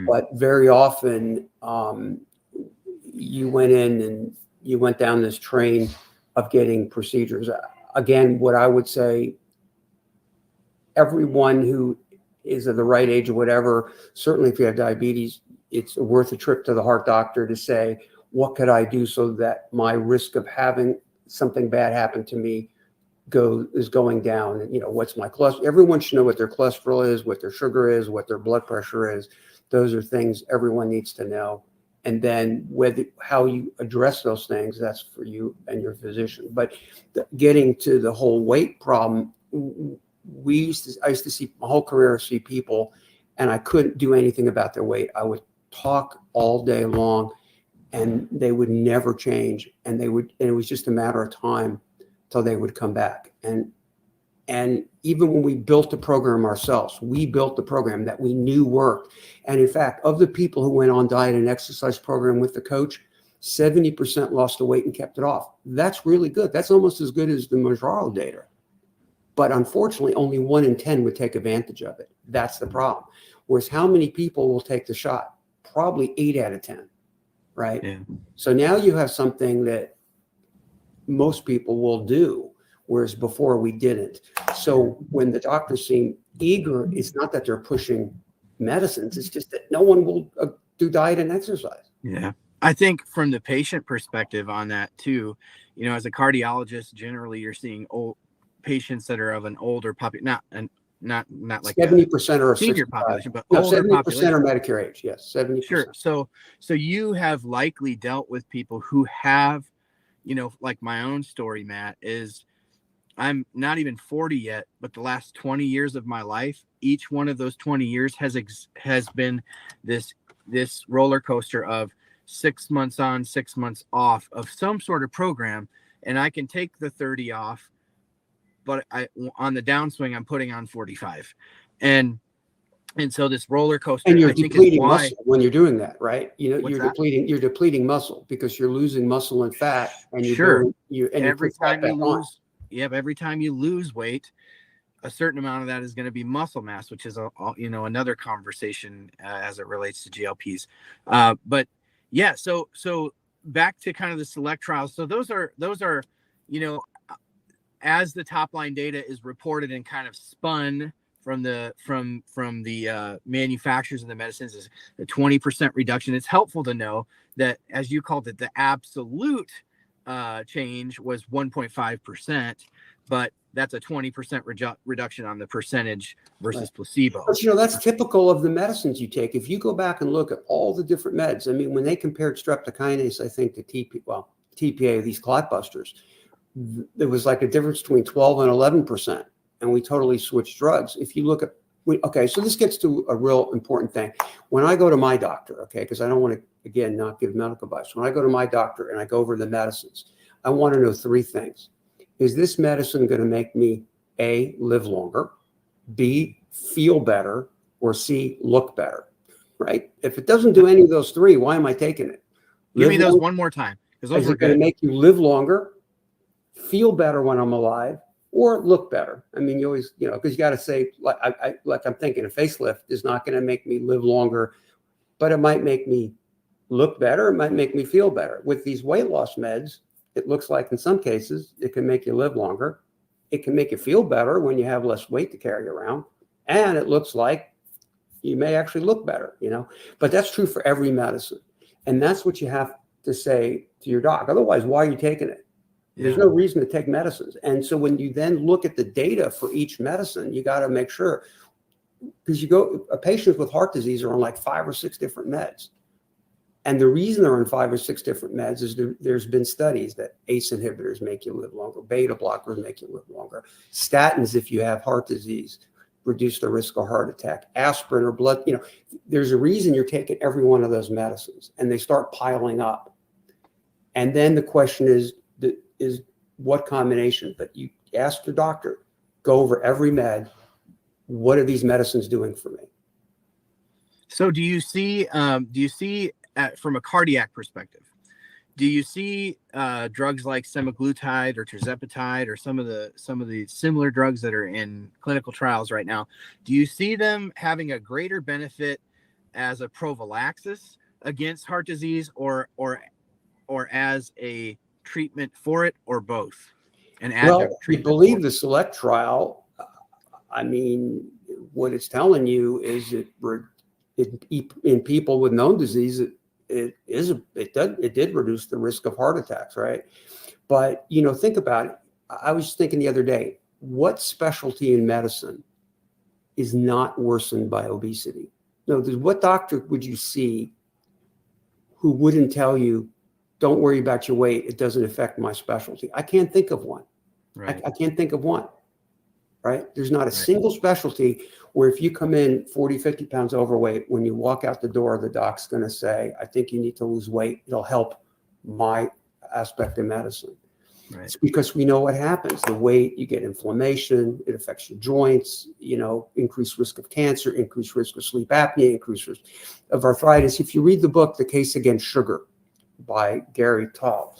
But very often you went in and you went down this train of getting procedures. Again, what I would say, everyone who is of the right age or whatever, certainly if you have diabetes, it's worth a trip to the heart doctor to say, what could I do so that my risk of having something bad happen to me is going down? And, what's my cholesterol? Everyone should know what their cholesterol is, what their sugar is, what their blood pressure is. Those are things everyone needs to know. And then how you address those things, that's for you and your physician. But getting to the whole weight problem, I used to see my whole career, see people, and I couldn't do anything about their weight. I would talk all day long, and they would never change. And it was just a matter of time till they would come back. And even when we built the program ourselves, we built the program that we knew worked. And in fact, of the people who went on diet and exercise program with the coach, 70% lost the weight and kept it off. That's really good. That's almost as good as the Mounjaro data. But unfortunately, only 1 in 10 would take advantage of it. That's the problem. Whereas how many people will take the shot? Probably 8 out of 10, right? Yeah. So now you have something that most people will do, whereas before we didn't. So when the doctors seem eager, it's not that they're pushing medicines, it's just that no one will do diet and exercise. Yeah. I think from the patient perspective on that too, you know, as a cardiologist, generally you're seeing old patients that are of an older population, not like 70% are senior 65. population, but No, older 70% population. are Medicare age. Yes, 70%. Sure. So you have likely dealt with people who have, you know, like my own story, Matt, is I'm not even 40 yet, but the last 20 years of my life, each one of those 20 years has been this roller coaster of 6 months on, 6 months off of some sort of program. And I can take the 30 off, but on the downswing, I'm putting on 45. And so this roller coaster, And you're I think, depleting is why, muscle when you're doing that, right? You know, What's you're that? depleting muscle because you're losing muscle and fat, and you're Sure. building, every time you on. lose, every time you lose weight, a certain amount of that is going to be muscle mass, which is another conversation as it relates to GLPs. But yeah, so back to kind of the select trials. So those are, you know, as the top line data is reported and kind of spun from the manufacturers of the medicines, is a 20% reduction. It's helpful to know that, as you called it, the absolute change was 1.5%, but that's a 20% reduction on the percentage versus placebo. But, you know, that's typical of the medicines you take. If you go back and look at all the different meds, I mean, when they compared streptokinase, I think, to TPA, these clot busters, there was like a difference between 12 and 11%. And we totally switched drugs. If you look at, okay, so this gets to a real important thing. When I go to my doctor, okay, because I don't want to, again, not give medical advice. When I go to my doctor and I go over the medicines, I want to know 3 things. Is this medicine going to make me, A, live longer, B, feel better, or C, look better, right? If it doesn't do any of those 3, why am I taking it? Give me those one more time, because those are are going to good. make you live longer, feel better when I'm alive, or look better. I mean, you always, you know, because you got to say, like I'm thinking, a facelift is not going to make me live longer, but it might make me look better. It might make me feel better. With these weight loss meds, it looks like in some cases it can make you live longer. It can make you feel better when you have less weight to carry around, and it looks like you may actually look better, you know. But that's true for every medicine, and that's what you have to say to your doc. Otherwise, why are you taking it? There's no reason to take medicines. And so when you then look at the data for each medicine, you got to make sure, because a patient with heart disease are on like 5 or 6 different meds. And the reason they're on 5 or 6 different meds is there's been studies that ACE inhibitors make you live longer, beta blockers make you live longer. Statins, if you have heart disease, reduce the risk of heart attack. Aspirin or blood, you know, there's a reason you're taking every one of those medicines, and they start piling up. And then the question is what combination? But you ask your doctor, go over every med. What are these medicines doing for me? So do you see from a cardiac perspective, do you see drugs like semaglutide or tirzepatide or some of the similar drugs that are in clinical trials right now? Do you see them having a greater benefit as a prophylaxis against heart disease, or as a treatment for it, or both? Well, we believe the SELECT trial. I mean, what it's telling you is in people with known disease, it did reduce the risk of heart attacks, right? But, you know, think about it. I was thinking the other day, what specialty in medicine is not worsened by obesity? No, what doctor would you see who wouldn't tell you, don't worry about your weight, it doesn't affect my specialty? I can't think of one. Right. I can't think of one, right? There's not a single specialty where if you come in 40, 50 pounds overweight, when you walk out the door, the doc's going to say, I think you need to lose weight. It'll help my aspect of medicine. Right. It's because we know what happens. The weight, you get inflammation, it affects your joints, you know, increased risk of cancer, increased risk of sleep apnea, increased risk of arthritis. If you read the book, The Case Against Sugar by Gary Taubes.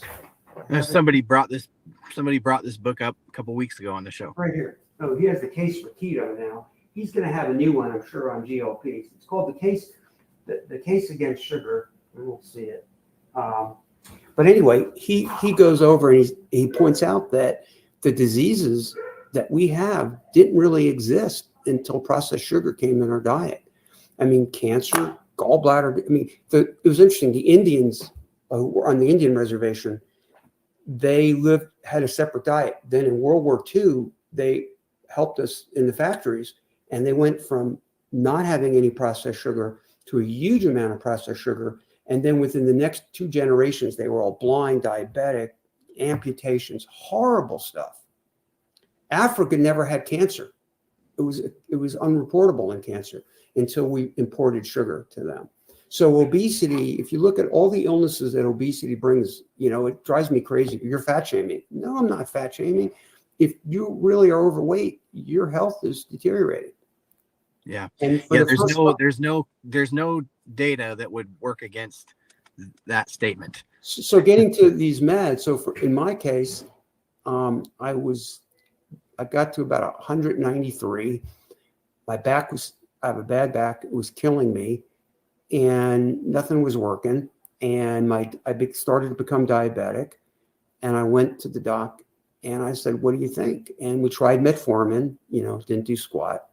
Somebody brought this book up a couple weeks ago on the show. Right here. Oh, he has the case for keto now. He's going to have a new one, I'm sure, on GLPs. It's called the case against sugar. We won't see it. But anyway, he goes over and he points out that the diseases that we have didn't really exist until processed sugar came in our diet. I mean, cancer, gallbladder. I mean, it was interesting. The Indians who were on the Indian reservation, they had a separate diet. Then in World War II, they helped us in the factories, and they went from not having any processed sugar to a huge amount of processed sugar. And then within the next 2 generations, they were all blind, diabetic, amputations, horrible stuff. Africa never had cancer. It was unreportable in cancer until we imported sugar to them. So obesity, if you look at all the illnesses that obesity brings, it drives me crazy. You're fat shaming. No, I'm not fat shaming. If you really are overweight, your health is deteriorating. Yeah. And there's no data that would work against that statement. So getting to these meds. So in my case, I got to about 193. My back I have a bad back. It was killing me, and nothing was working. And I started to become diabetic, and I went to the doc, and I said, "What do you think?" And we tried metformin. Didn't do squat.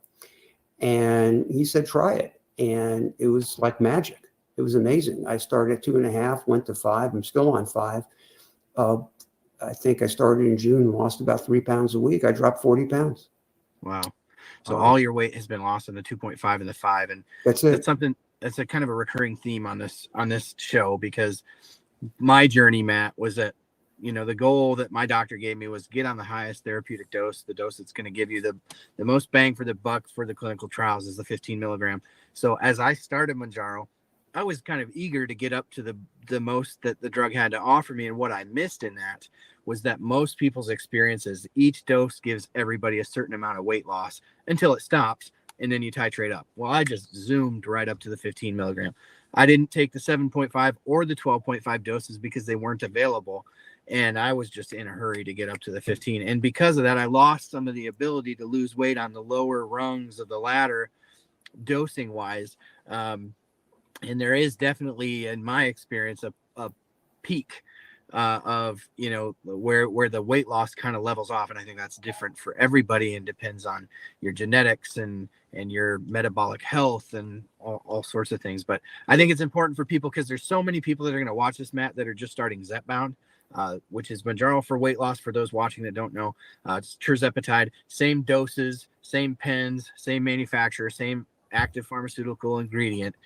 And he said, "Try it," and it was like magic. It was amazing. I started at 2.5, went to 5. I'm still on 5. I think I started in June and lost about 3 pounds a week. I dropped 40 pounds. Wow. So all your weight has been lost in the 2.5 and the 5. And that's it. That's something that's a kind of a recurring theme on this show, because my journey, Matt, was that, the goal that my doctor gave me was get on the highest therapeutic dose, the dose that's going to give you the most bang for the buck for the clinical trials is the 15 milligram. So as I started Mounjaro, I was kind of eager to get up to the most that the drug had to offer me. And what I missed in that was that most people's experiences, each dose gives everybody a certain amount of weight loss until it stops, and then you titrate up. Well, I just zoomed right up to the 15 milligram. I didn't take the 7.5 or the 12.5 doses because they weren't available. And I was just in a hurry to get up to the 15. And because of that, I lost some of the ability to lose weight on the lower rungs of the ladder, dosing wise. And there is definitely, in my experience, a peak of, where the weight loss kind of levels off. And I think that's different for everybody and depends on your genetics and your metabolic health and all sorts of things. But I think it's important for people because there's so many people that are going to watch this, Matt, that are just starting Zepbound, which is Mounjaro for weight loss. For those watching that don't know, it's tirzepatide, same doses, same pens, same manufacturer, same active pharmaceutical ingredient.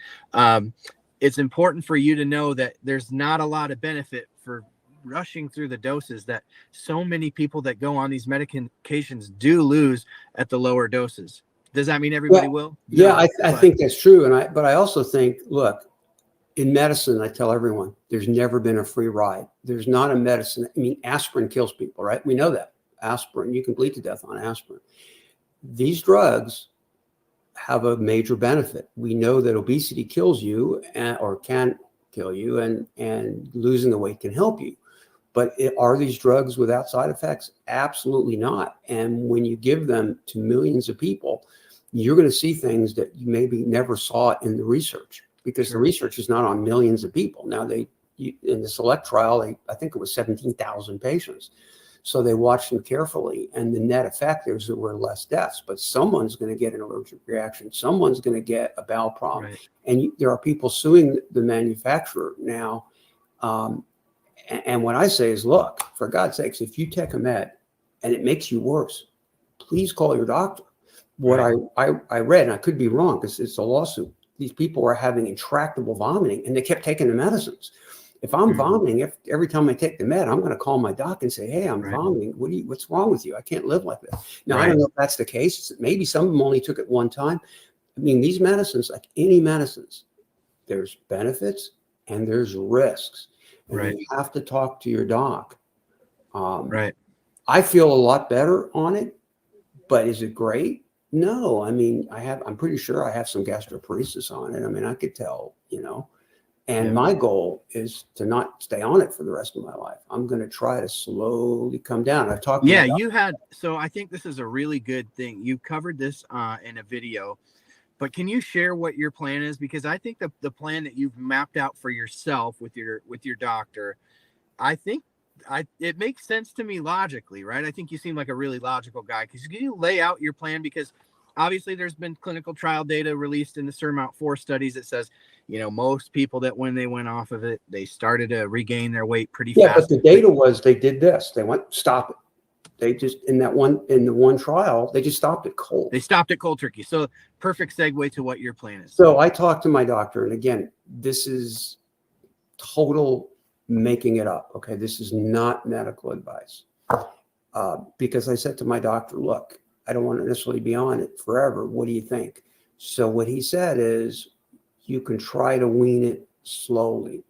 It's important for you to know that there's not a lot of benefit for rushing through the doses that so many people that go on these medications do lose at the lower doses. Does that mean everybody will? Yeah, no, I think that's true. But I also think, look, in medicine, I tell everyone, there's never been a free ride. There's not a medicine. I mean, aspirin kills people, right? We know that. Aspirin, you can bleed to death on aspirin. These drugs have a major benefit. We know that obesity kills you or can kill you, and losing the weight can help you. But are these drugs without side effects? Absolutely not. And when you give them to millions of people, you're going to see things that you maybe never saw in the research, because the research is not on millions of people. Now, in the SELECT trial, I think it was 17,000 patients. So they watched them carefully, and the net effect is there were less deaths, but someone's going to get an allergic reaction. Someone's going to get a bowel problem. Right. And there are people suing the manufacturer now. And what I say is, look, for God's sakes, if you take a med and it makes you worse, please call your doctor. What I read, and I could be wrong because it's a lawsuit, these people are having intractable vomiting, and they kept taking the medicines. If I'm vomiting, every time I take the med, I'm going to call my doc and say, "Hey, I'm vomiting. What's wrong with you? I can't live like this." Now, I don't know if that's the case. Maybe some of them only took it one time. I mean, these medicines, like any medicines, there's benefits and there's risks. And you have to talk to your doc. I feel a lot better on it, but is it great? No. I mean, I'm pretty sure I have some gastroparesis on it. I mean, I could tell, And my goal is to not stay on it for the rest of my life. I'm going to try to slowly come down. I've talked. Yeah, you had. So I think this is a really good thing. You covered this in a video, but can you share what your plan is? Because I think the plan that you've mapped out for yourself with your doctor, I think it makes sense to me logically, right? I think you seem like a really logical guy. Because can you lay out your plan? Because obviously there's been clinical trial data released in the SURMOUNT-4 studies that says, most people that when they went off of it, they started to regain their weight pretty fast. Yeah, but the data was they did this. They went, stop it. They just, in the one trial, they just stopped it cold. They stopped it cold turkey. So perfect segue to what your plan is. So I talked to my doctor, and again, this is total making it up. Okay. This is not medical advice. Because I said to my doctor, look, I don't want to necessarily be on it forever. What do you think? So what he said is, you can try to wean it slowly.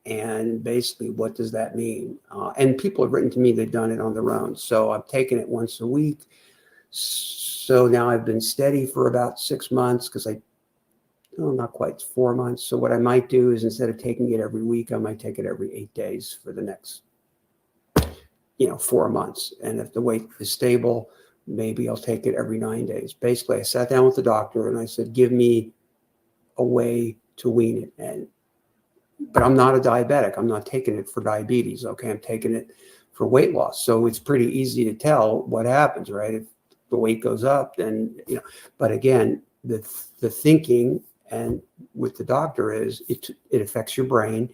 And basically, what does that mean? And people have written to me, they've done it on their own. So I've taken it once a week. So now I've been steady for about 6 months because not quite 4 months. So what I might do is instead of taking it every week, I might take it every 8 days for the next, 4 months. And if the weight is stable, maybe I'll take it every 9 days. Basically, I sat down with the doctor and I said, give me a way to wean it. But I'm not a diabetic. I'm not taking it for diabetes. Okay. I'm taking it for weight loss. So it's pretty easy to tell what happens, right? If the weight goes up, then, but again, the thinking and with the doctor is it affects your brain.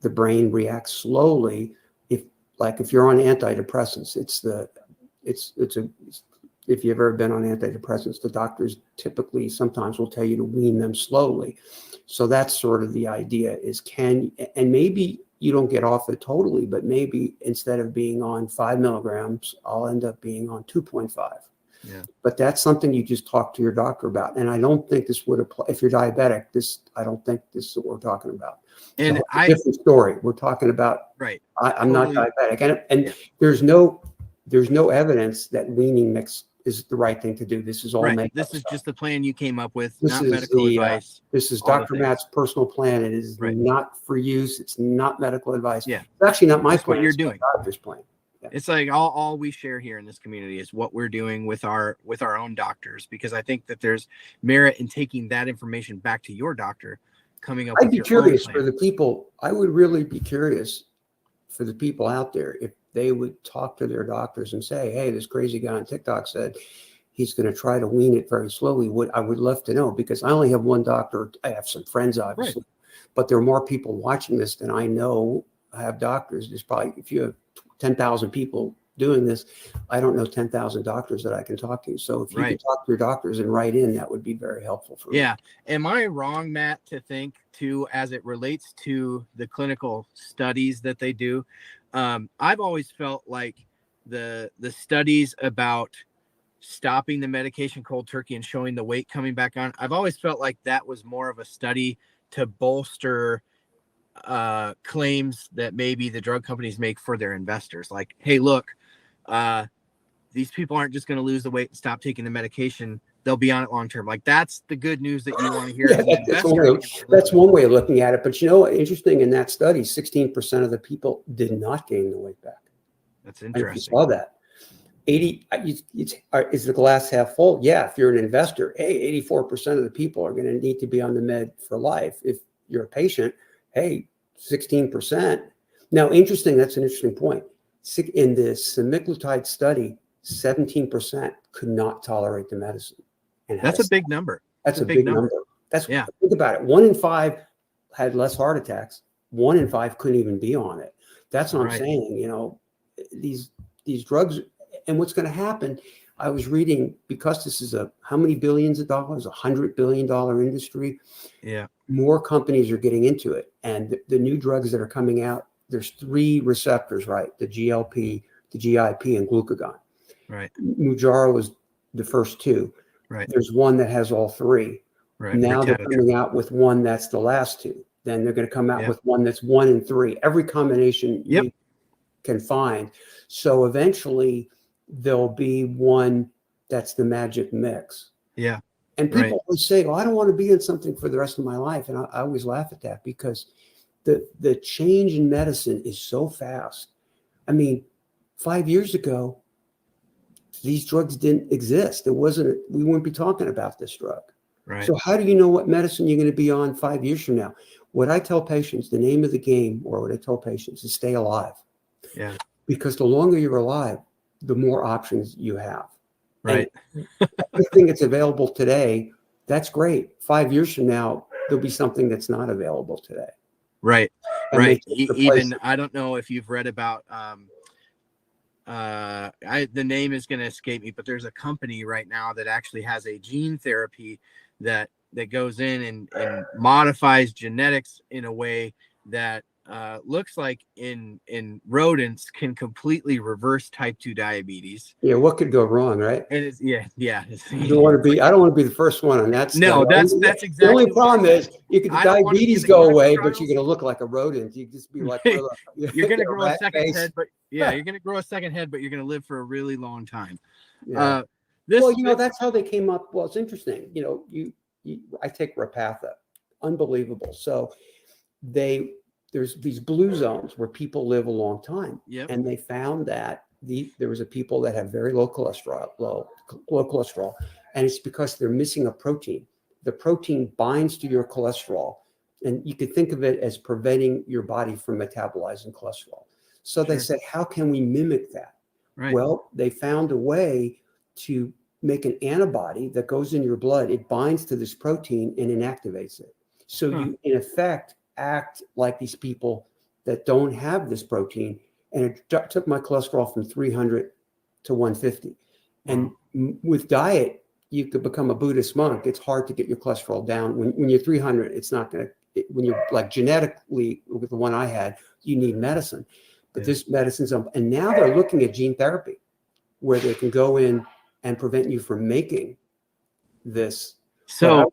The brain reacts slowly. If you're on antidepressants, if you've ever been on antidepressants, the doctors typically sometimes will tell you to wean them slowly. So that's sort of the idea is and maybe you don't get off it totally, but maybe instead of being on 5 milligrams, I'll end up being on 2.5. Yeah. But that's something you just talk to your doctor about. And I don't think this would apply if you're diabetic. I don't think this is what we're talking about. And it's a different story. We're talking about, right. I'm totally. not diabetic. And there's no evidence that weaning mix is the right thing to do. This is all right. made This up is stuff. just the plan you came up with, This not is medical advice. This is all the Dr. things. Matt's personal plan. It is not for use. It's not medical advice. Yeah. It's actually not my That's plan. what you're it's doing. my doctor's plan. Yeah. It's like all we share here in this community is what we're doing with our own doctors, because I think that there's merit in taking that information back to your doctor, coming up I'd with be your curious own for plan. the people. I would really be curious for the people out there if they would talk to their doctors and say, hey, this crazy guy on TikTok said he's going to try to wean it very slowly. I would love to know, because I only have one doctor. I have some friends, obviously, but there are more people watching this than I know. I have doctors. There's probably, if you have 10,000 people doing this, I don't know 10,000 doctors that I can talk to. So if you could talk to your doctors and write in, that would be very helpful for me. Yeah. Am I wrong, Matt, to think too, as it relates to the clinical studies that they do? I've always felt like the studies about stopping the medication cold turkey and showing the weight coming back on, I've always felt like that was more of a study to bolster claims that maybe the drug companies make for their investors. Like, hey, look, these people aren't just going to lose the weight and stop taking the medication. They'll be on it long term. Like, that's the good news that you want to hear. That's one way of looking at it. But interesting in that study, 16% of the people did not gain the weight back. That's interesting. If you saw that. 80 is the glass half full? Yeah, if you're an investor, hey, 84% of the people are going to need to be on the med for life. If you're a patient, hey, 16%. Now, that's an interesting point. In the semaglutide study, 17% could not tolerate the medicine. And that's a big number. That's a big number. Think about it. 1 in 5 had less heart attacks. 1 in 5 couldn't even be on it. That's what I'm saying. These drugs. And what's going to happen, I was reading, because this is how many billions of dollars, $100 billion industry. Yeah. More companies are getting into it. And the new drugs that are coming out, there's 3 receptors, right? The GLP, the GIP, and glucagon. Right. Mounjaro is the first 2. Right. There's one that has all 3. Right. Now they're coming out with one that's the last 2. Then they're going to come out with one that's 1 and 3. Every combination you can find. So eventually there'll be one that's the magic mix. Yeah. And people always say, "Oh, I don't want to be in something for the rest of my life." And I always laugh at that because the change in medicine is so fast. I mean, 5 years ago, these drugs didn't exist. We wouldn't be talking about this drug. Right. So how do you know what medicine you're going to be on 5 years from now? What I tell patients, the name of the game, or what I tell patients is stay alive. Yeah. Because the longer you're alive, the more options you have. Right. Everything that's available today, that's great. 5 years from now, there'll be something that's not available today. Right. And Right. they take the Even, place. I don't know if you've read about, the name is going to escape me, but there's a company right now that actually has a gene therapy that goes in and modifies genetics in a way that looks like in rodents can completely reverse type 2 diabetes. Yeah, what could go wrong, right? And it's I don't want to be the first one on that. No, that's The exactly only what problem is the I don't wanna be diabetes the go clinical away, but trials. you're going to look like a rodent. You just be like, you're You're going to grow a rat second face. head, but you're going to grow a second head, but you're going to live for a really long time. Yeah. That's how they came up. Well, it's interesting. I take Repatha, unbelievable. So there's these blue zones where people live a long time. Yep. And they found that there was a people that have very low cholesterol, and it's because they're missing a protein. The protein binds to your cholesterol, and you could think of it as preventing your body from metabolizing cholesterol. So they said, how can we mimic that? Right. Well, they found a way to make an antibody that goes in your blood. It binds to this protein and inactivates it. So you, in effect, act like these people that don't have this protein. And it took my cholesterol from 300 to 150. And with diet, you could become a Buddhist monk. It's hard to get your cholesterol down. When you're 300, it's not going to, when you're like genetically, with the one I had, you need medicine. But this medicine's, and now they're looking at gene therapy where they can go in and prevent you from making this. So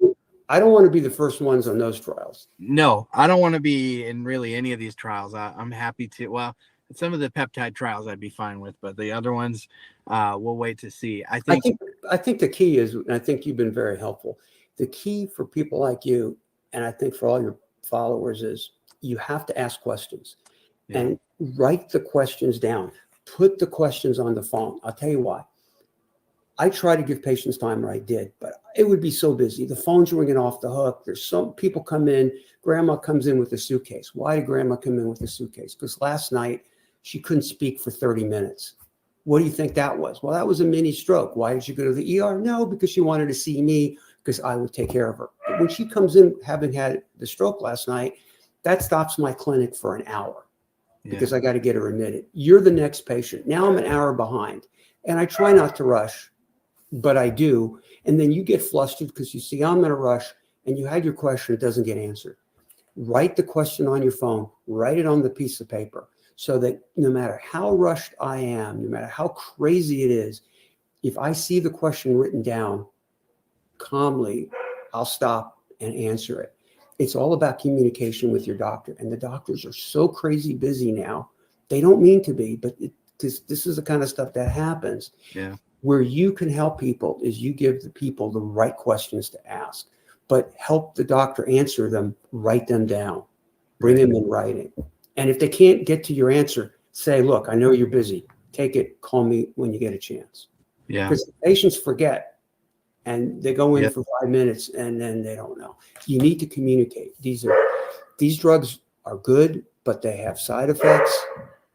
I don't want to be the first ones on those trials. No, I don't want to be in really any of these trials. I'm happy to, well, some of the peptide trials I'd be fine with, but the other ones, we'll wait to see. I think the key is, and I think you've been very helpful, the key for people like you, and I think for all your followers, is you have to ask questions and write the questions down. Put the questions on the phone. I'll tell you why. I try to give patients time, or I did, but it would be so busy. The phone's ringing off the hook. There's some people come in. Grandma comes in with a suitcase. Why did grandma come in with a suitcase? Because last night she couldn't speak for 30 minutes. What do you think that was? Well, that was a mini stroke. Why did she go to the ER? No, because she wanted to see me because I would take care of her. But when she comes in having had the stroke last night, that stops my clinic for an hour because I got to get her admitted. You're the next patient. Now I'm an hour behind, and I try not to rush, but I do. And then you get flustered because you see I'm in a rush and you had your question, it doesn't get answered. Write the question on your phone, write it on the piece of paper so that no matter how rushed I am, no matter how crazy it is, if I see the question written down calmly, I'll stop and answer it. It's all about communication with your doctor. And the doctors are so crazy busy now. They don't mean to be, but this is the kind of stuff that happens. Yeah. Where you can help people is you give the people the right questions to ask, but help the doctor answer them, write them down, bring them in writing. And if they can't get to your answer, say, look, I know you're busy. Take it, call me when you get a chance. Yeah. Because patients forget and they go in for 5 minutes and then they don't know. You need to communicate. These drugs are good, but they have side effects.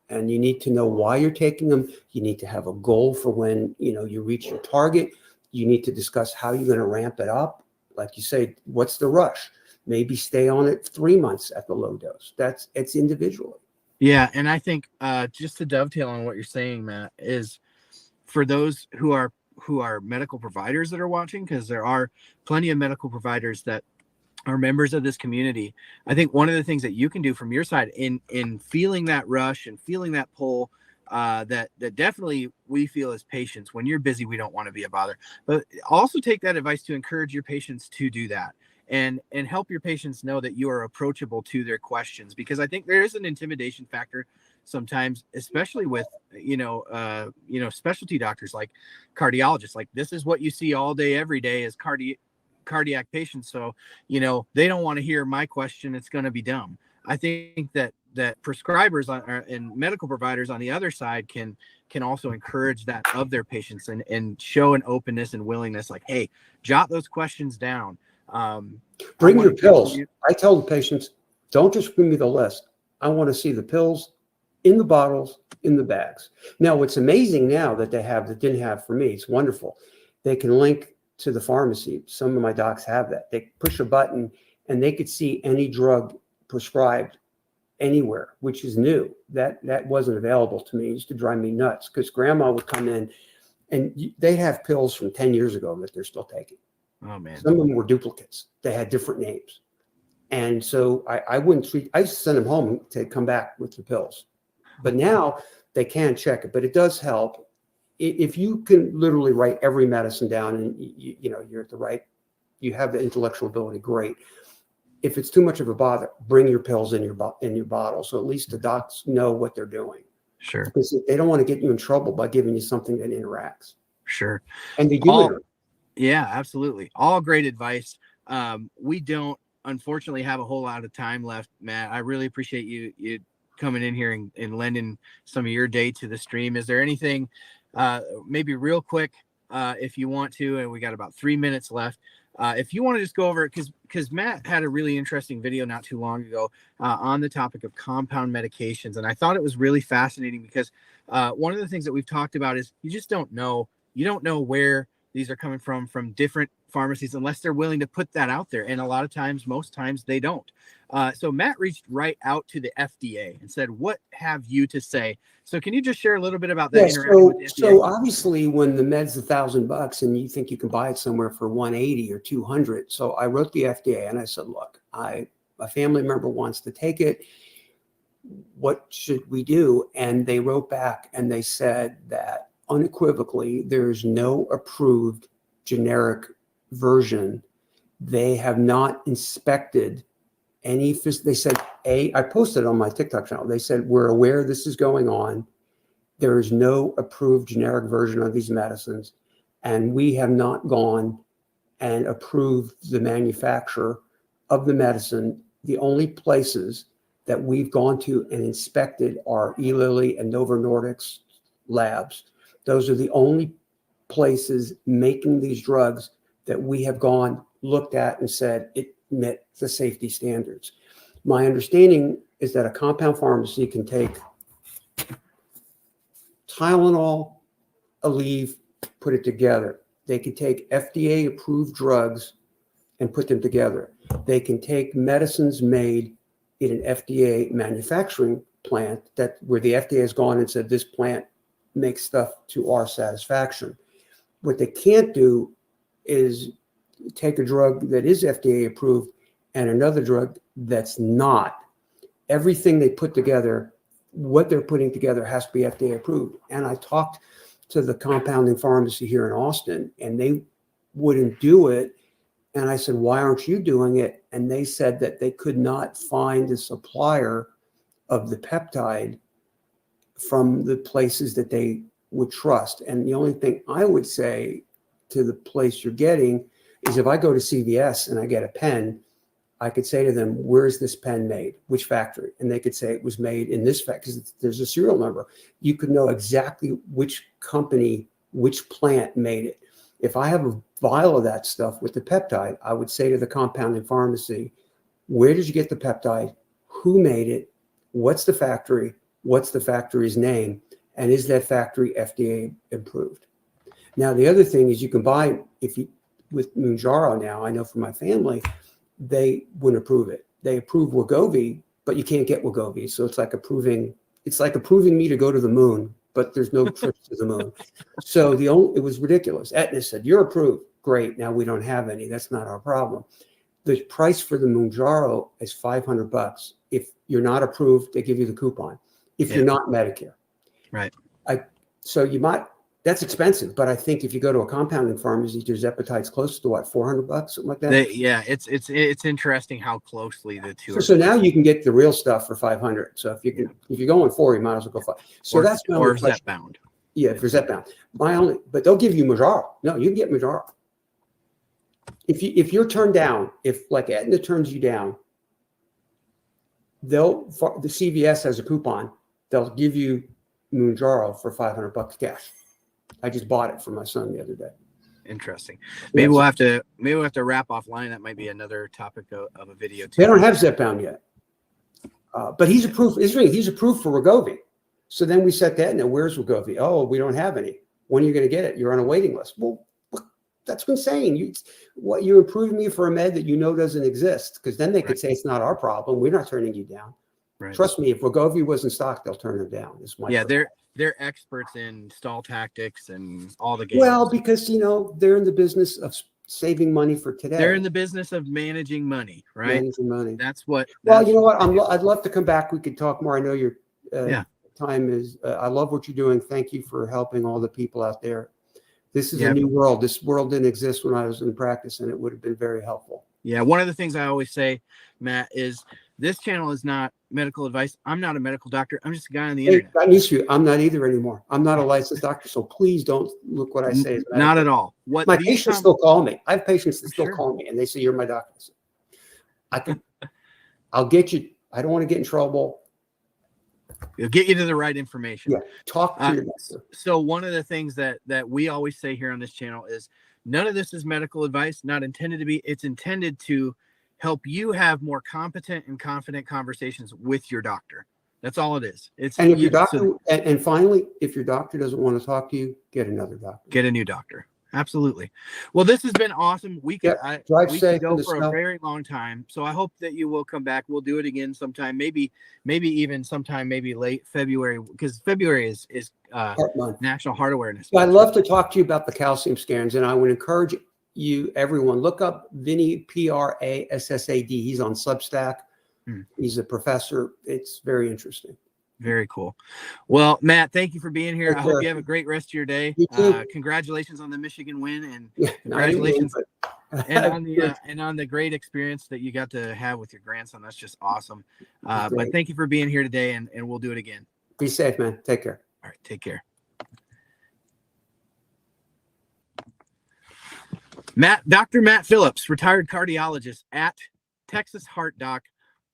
And you need to know why you're taking them. You need to have a goal for when you reach your target. You need to discuss how you're going to ramp it up. Like you say, what's the rush? Maybe stay on it 3 months at the low dose. It's individual. Yeah, and I think just to dovetail on what you're saying, Matt, is for those who are medical providers that are watching, because there are plenty of medical providers that are members of this community. I think one of the things that you can do from your side in feeling that rush and feeling that pull, that definitely we feel as patients, when you're busy, we don't want to be a bother, but also take that advice to encourage your patients to do that and help your patients know that you are approachable to their questions, because I think there is an intimidation factor sometimes, especially with, specialty doctors like cardiologists. Like, this is what you see all day, every day is cardiac patients. So, you know, they don't want to hear my question. It's going to be dumb. I think that prescribers and medical providers on the other side can also encourage that of their patients and show an openness and willingness, like, hey, jot those questions down. Bring your pills. I tell the patients, don't just bring me the list. I want to see the pills in the bottles, in the bags. Now, what's amazing now that they have that didn't have for me, it's wonderful. They can link to the pharmacy. Some of my docs have that. They push a button and they could see any drug prescribed anywhere, which is new. That wasn't available to me. It used to drive me nuts because grandma would come in and they have pills from 10 years ago that they're still taking. Oh, man. Some of them were duplicates. They had different names. And so I wouldn't treat, I used to send them home to come back with the pills. But now they can check it. But it does help. If you can literally write every medicine down and you know, you're at the right, you have the intellectual ability, great. If it's too much of a bother, bring your pills in your bottle. So at least the docs know what they're doing. Sure. Because they don't want to get you in trouble by giving you something that interacts. Sure. And they do it. Yeah, absolutely. All great advice. We don't, unfortunately, have a whole lot of time left, Matt. I really appreciate you coming in here and lending some of your day to the stream. Is there anything, maybe real quick, if you want to, and we got about 3 minutes left, if you want to just go over it, because Matt had a really interesting video not too long ago on the topic of compound medications. And I thought it was really fascinating because one of the things that we've talked about is you just don't know. You don't know where these are coming from different pharmacies unless they're willing to put that out there. And a lot of times, most times they don't. So Matt reached right out to the FDA and said, what have you to say? So can you just share a little bit about that? Yes, so obviously when the med's $1,000 and you think you can buy it somewhere for 180 or 200. So I wrote the FDA and I said, look, a family member wants to take it. What should we do? And they wrote back and they said that unequivocally, there's no approved generic version. They have not inspected any, they said, I posted on my TikTok channel. They said, we're aware this is going on. There is no approved generic version of these medicines. And we have not gone and approved the manufacturer of the medicine. The only places that we've gone to and inspected are Eli Lilly and Novo Nordisk's labs. Those are the only places making these drugs that we have gone, looked at, and said it met the safety standards. My understanding is that a compound pharmacy can take Tylenol, Aleve, put it together. They can take FDA-approved drugs and put them together. They can take medicines made in an FDA manufacturing plant where the FDA has gone and said this plant makes stuff to our satisfaction. What they can't do is take a drug that is FDA approved and another drug that's not. Everything they put together, what they're putting together has to be FDA approved. And I talked to the compounding pharmacy here in Austin and they wouldn't do it. And I said, why aren't you doing it? And they said that they could not find a supplier of the peptide from the places that they would trust. And the only thing I would say to the place you're getting is if I go to CVS and I get a pen, I could say to them, where's this pen made? Which factory? And they could say it was made in this factory because there's a serial number. You could know exactly which company, which plant made it. If I have a vial of that stuff with the peptide, I would say to the compounding pharmacy, where did you get the peptide? Who made it? What's the factory? What's the factory's name? And is that factory FDA approved? Now, the other thing is you can buy, with Mounjaro now, I know from my family, they wouldn't approve it. They approve Wegovy, but you can't get Wegovy. So it's like approving me to go to the moon, but there's no trips to the moon. So it was ridiculous. Aetna said, you're approved. Great. Now we don't have any. That's not our problem. The price for the Mounjaro is $500. If you're not approved, they give you the coupon. If you're not Medicare. Right. That's expensive, but I think if you go to a compounding pharmacy, your Zepatide's close to what, $400, something like that? It's interesting how closely the two are. So now you can get the real stuff for $500. So if you're going 4, you might as well go 5. So that's my only question. Zepbound. Yeah, for Zepbound. But they'll give you Mounjaro. No, you can get Mounjaro. if you're turned down, if like Aetna turns you down, the CVS has a coupon. They'll give you Mounjaro for $500 cash. I just bought it for my son the other day. Interesting. Maybe we'll have to wrap offline. That might be another topic of a video too. They don't have Zepbound yet, but he's approved. He's approved for Wegovy. So then we said that, and where's Wegovy? Oh, we don't have any. When are you going to get it? You're on a waiting list. Well, that's insane. You're approving me for a med that you know doesn't exist, because then they could say it's not our problem. We're not turning you down. Right. Trust me, if Wegovy was in stock, they'll turn them down. They're experts in stall tactics and all the games. Well, because they're in the business of saving money for today. They're in the business of managing money, right? Managing money. That's what. Well, you know what? I'd love to come back. We could talk more. I know your time is. I love what you're doing. Thank you for helping all the people out there. This is a new world. This world didn't exist when I was in practice, and it would have been very helpful. Yeah, one of the things I always say, Matt, is this channel is not medical advice. I'm not a medical doctor. I'm just a guy on the internet. I need you. I'm not either anymore. I'm not a licensed doctor, so please don't look what I say. Not at all. My patients still call me. I have patients that still call me, and they say, "You're my doctor." I'll get you. I don't want to get in trouble. It'll get you to the right information. Yeah, talk to your doctor. So one of the things that we always say here on this channel is none of this is medical advice, not intended to be. It's intended to help you have more competent and confident conversations with your doctor. That's all it is. And if your doctor, and finally, if your doctor doesn't want to talk to you, get another doctor. Get a new doctor. Absolutely. Well, this has been awesome. We could go for a very long time. So I hope that you will come back. We'll do it again sometime, maybe even sometime, maybe late February, because February is National Heart Awareness. I'd love to talk to you about the calcium scans, and I would encourage you, everyone, look up Vinny, Prassad. He's on Substack. He's a professor. It's very interesting. Very cool. Well, Matt, thank you for being here. I hope you have a great rest of your day. Congratulations on the Michigan win, and congratulations and on the great experience that you got to have with your grandson. That's just awesome. But thank you for being here today, and we'll do it again. Be safe, man. Take care. All right, take care. Dr. Matt Phillips, retired cardiologist at Texas Heart Doc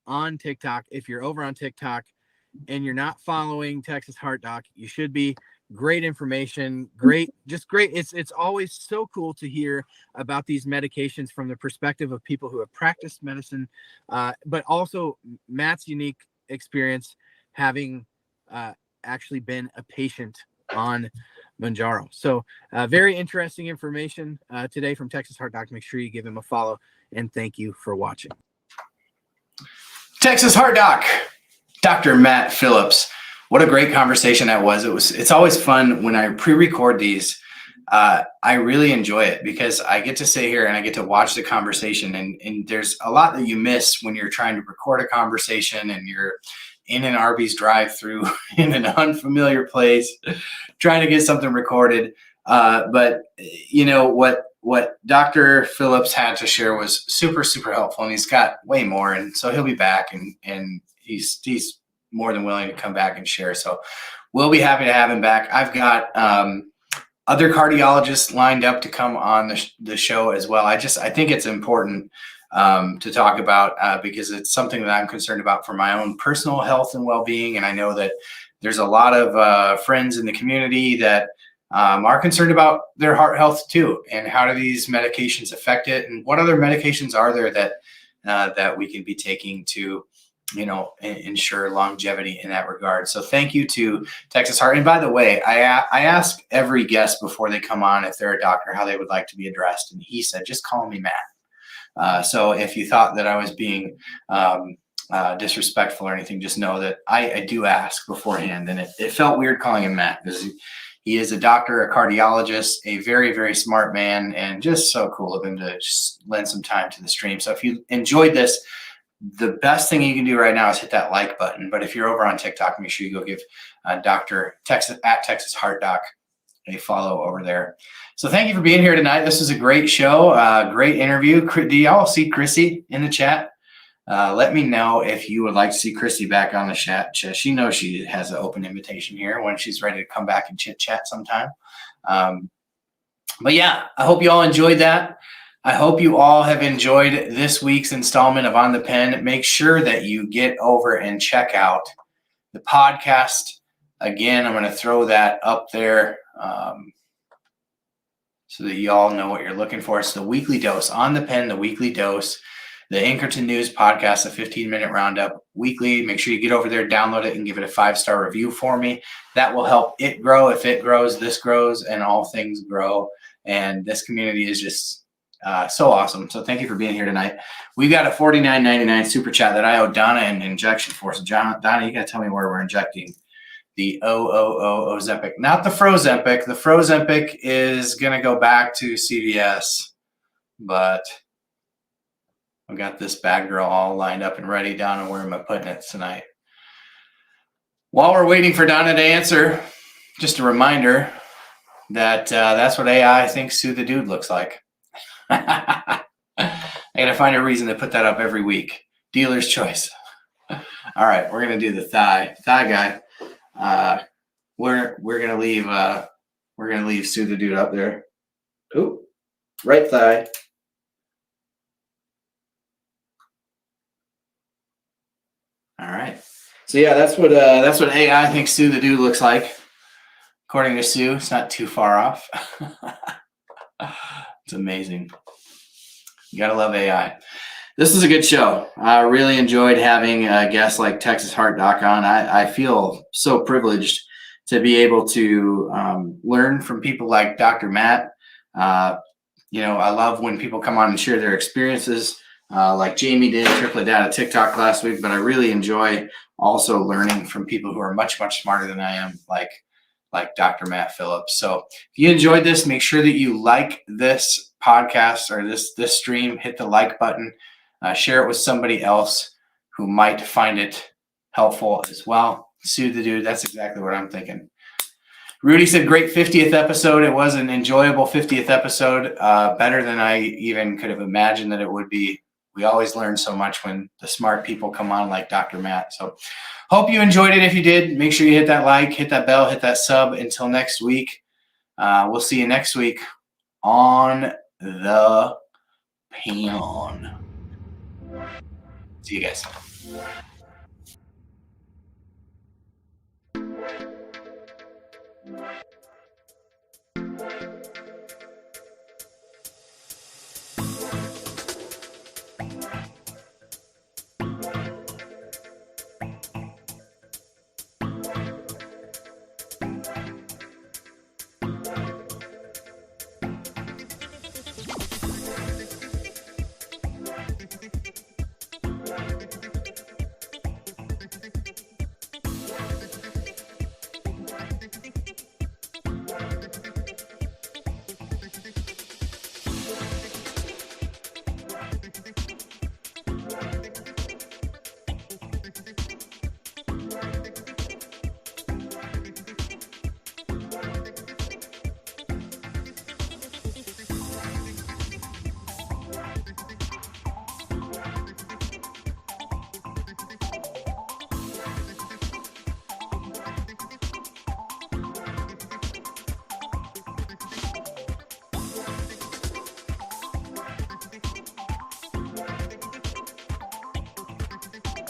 on TikTok. If you're over on TikTok and you're not following Texas Heart Doc, you should be. Great information, great. It's always so cool to hear about these medications from the perspective of people who have practiced medicine, but also Matt's unique experience having actually been a patient on Mounjaro. So very interesting information today from Texas Heart Doc. Make sure you give him a follow, and thank you for watching. Texas Heart Doc, Dr. Matt Phillips. What a great conversation that was. It's always fun when I pre-record these. I really enjoy it because I get to sit here and I get to watch the conversation, and there's a lot that you miss when you're trying to record a conversation and you're in an Arby's drive-through in an unfamiliar place trying to get something recorded. But you know what Dr. Phillips had to share was super, super helpful, and he's got way more. And so he'll be back, and he's more than willing to come back and share. So we'll be happy to have him back. I've got other cardiologists lined up to come on the show as well. I think it's important to talk about because it's something that I'm concerned about for my own personal health and well-being. And I know that there's a lot of friends in the community that are concerned about their heart health too. And how do these medications affect it? And what other medications are there that we can be taking to, ensure longevity in that regard? So thank you to Texas Heart. And by the way, I ask every guest before they come on, if they're a doctor, how they would like to be addressed. And he said, just call me Matt. So if you thought that I was being disrespectful or anything, just know that I do ask beforehand. And it felt weird calling him Matt because he is a doctor, a cardiologist, a very, very smart man, and just so cool of him to just lend some time to the stream. So if you enjoyed this, the best thing you can do right now is hit that like button. But if you're over on TikTok, make sure you go give Dr. Texas at Texas Heart Doc a follow over there. So thank you for being here tonight. This was a great show, great interview. Do y'all see Chrissy in the chat? Let me know if you would like to see Chrissy back on the chat. She knows she has an open invitation here when she's ready to come back and chit chat sometime. But yeah, I hope you all enjoyed that. I hope you all have enjoyed this week's installment of On the Pen. Make sure that you get over and check out the podcast. Again, I'm going to throw that up there so that you all know what you're looking for. It's the weekly dose. On the Pen, the weekly dose. The Anchorton News podcast, a 15-minute roundup weekly. Make sure you get over there, download it, and give it a 5-star review for me. That will help it grow. If it grows, this grows, and all things grow. And this community is just so awesome. So thank you for being here tonight. We got a $49.99 super chat that I owe Donna an injection for. So Donna, you got to tell me where we're injecting the Ozempic. Not the Frozempic. The Frozempic is going to go back to CVS, but I got this bad girl all lined up and ready. Donna, where am I putting it tonight? While we're waiting for Donna to answer, just a reminder that that's what AI thinks Sue the Dude looks like. I got to find a reason to put that up every week. Dealer's choice. All right, we're going to do the thigh guy. We're going to leave Sue the Dude up there. Ooh, right thigh. All right. So yeah, that's what AI thinks Sue the Dude looks like. According to Sue, it's not too far off. It's amazing. You gotta love AI. This is a good show. I really enjoyed having a guest like Texas Heart Doc on. I feel so privileged to be able to learn from people like Dr. Matt. I love when people come on and share their experiences. Like Jamie did, trickle it down to TikTok last week, but I really enjoy also learning from people who are much, much smarter than I am, like Dr. Matt Phillips. So if you enjoyed this, make sure that you like this podcast or this stream, hit the like button, share it with somebody else who might find it helpful as well. Sue the Dude, that's exactly what I'm thinking. Rudy said, great 50th episode. It was an enjoyable 50th episode, better than I even could have imagined that it would be. We always learn so much when the smart people come on like Dr. Matt. So hope you enjoyed it. If you did, make sure you hit that like, hit that bell, hit that sub. Until next week, we'll see you next week on the Pen. See you guys.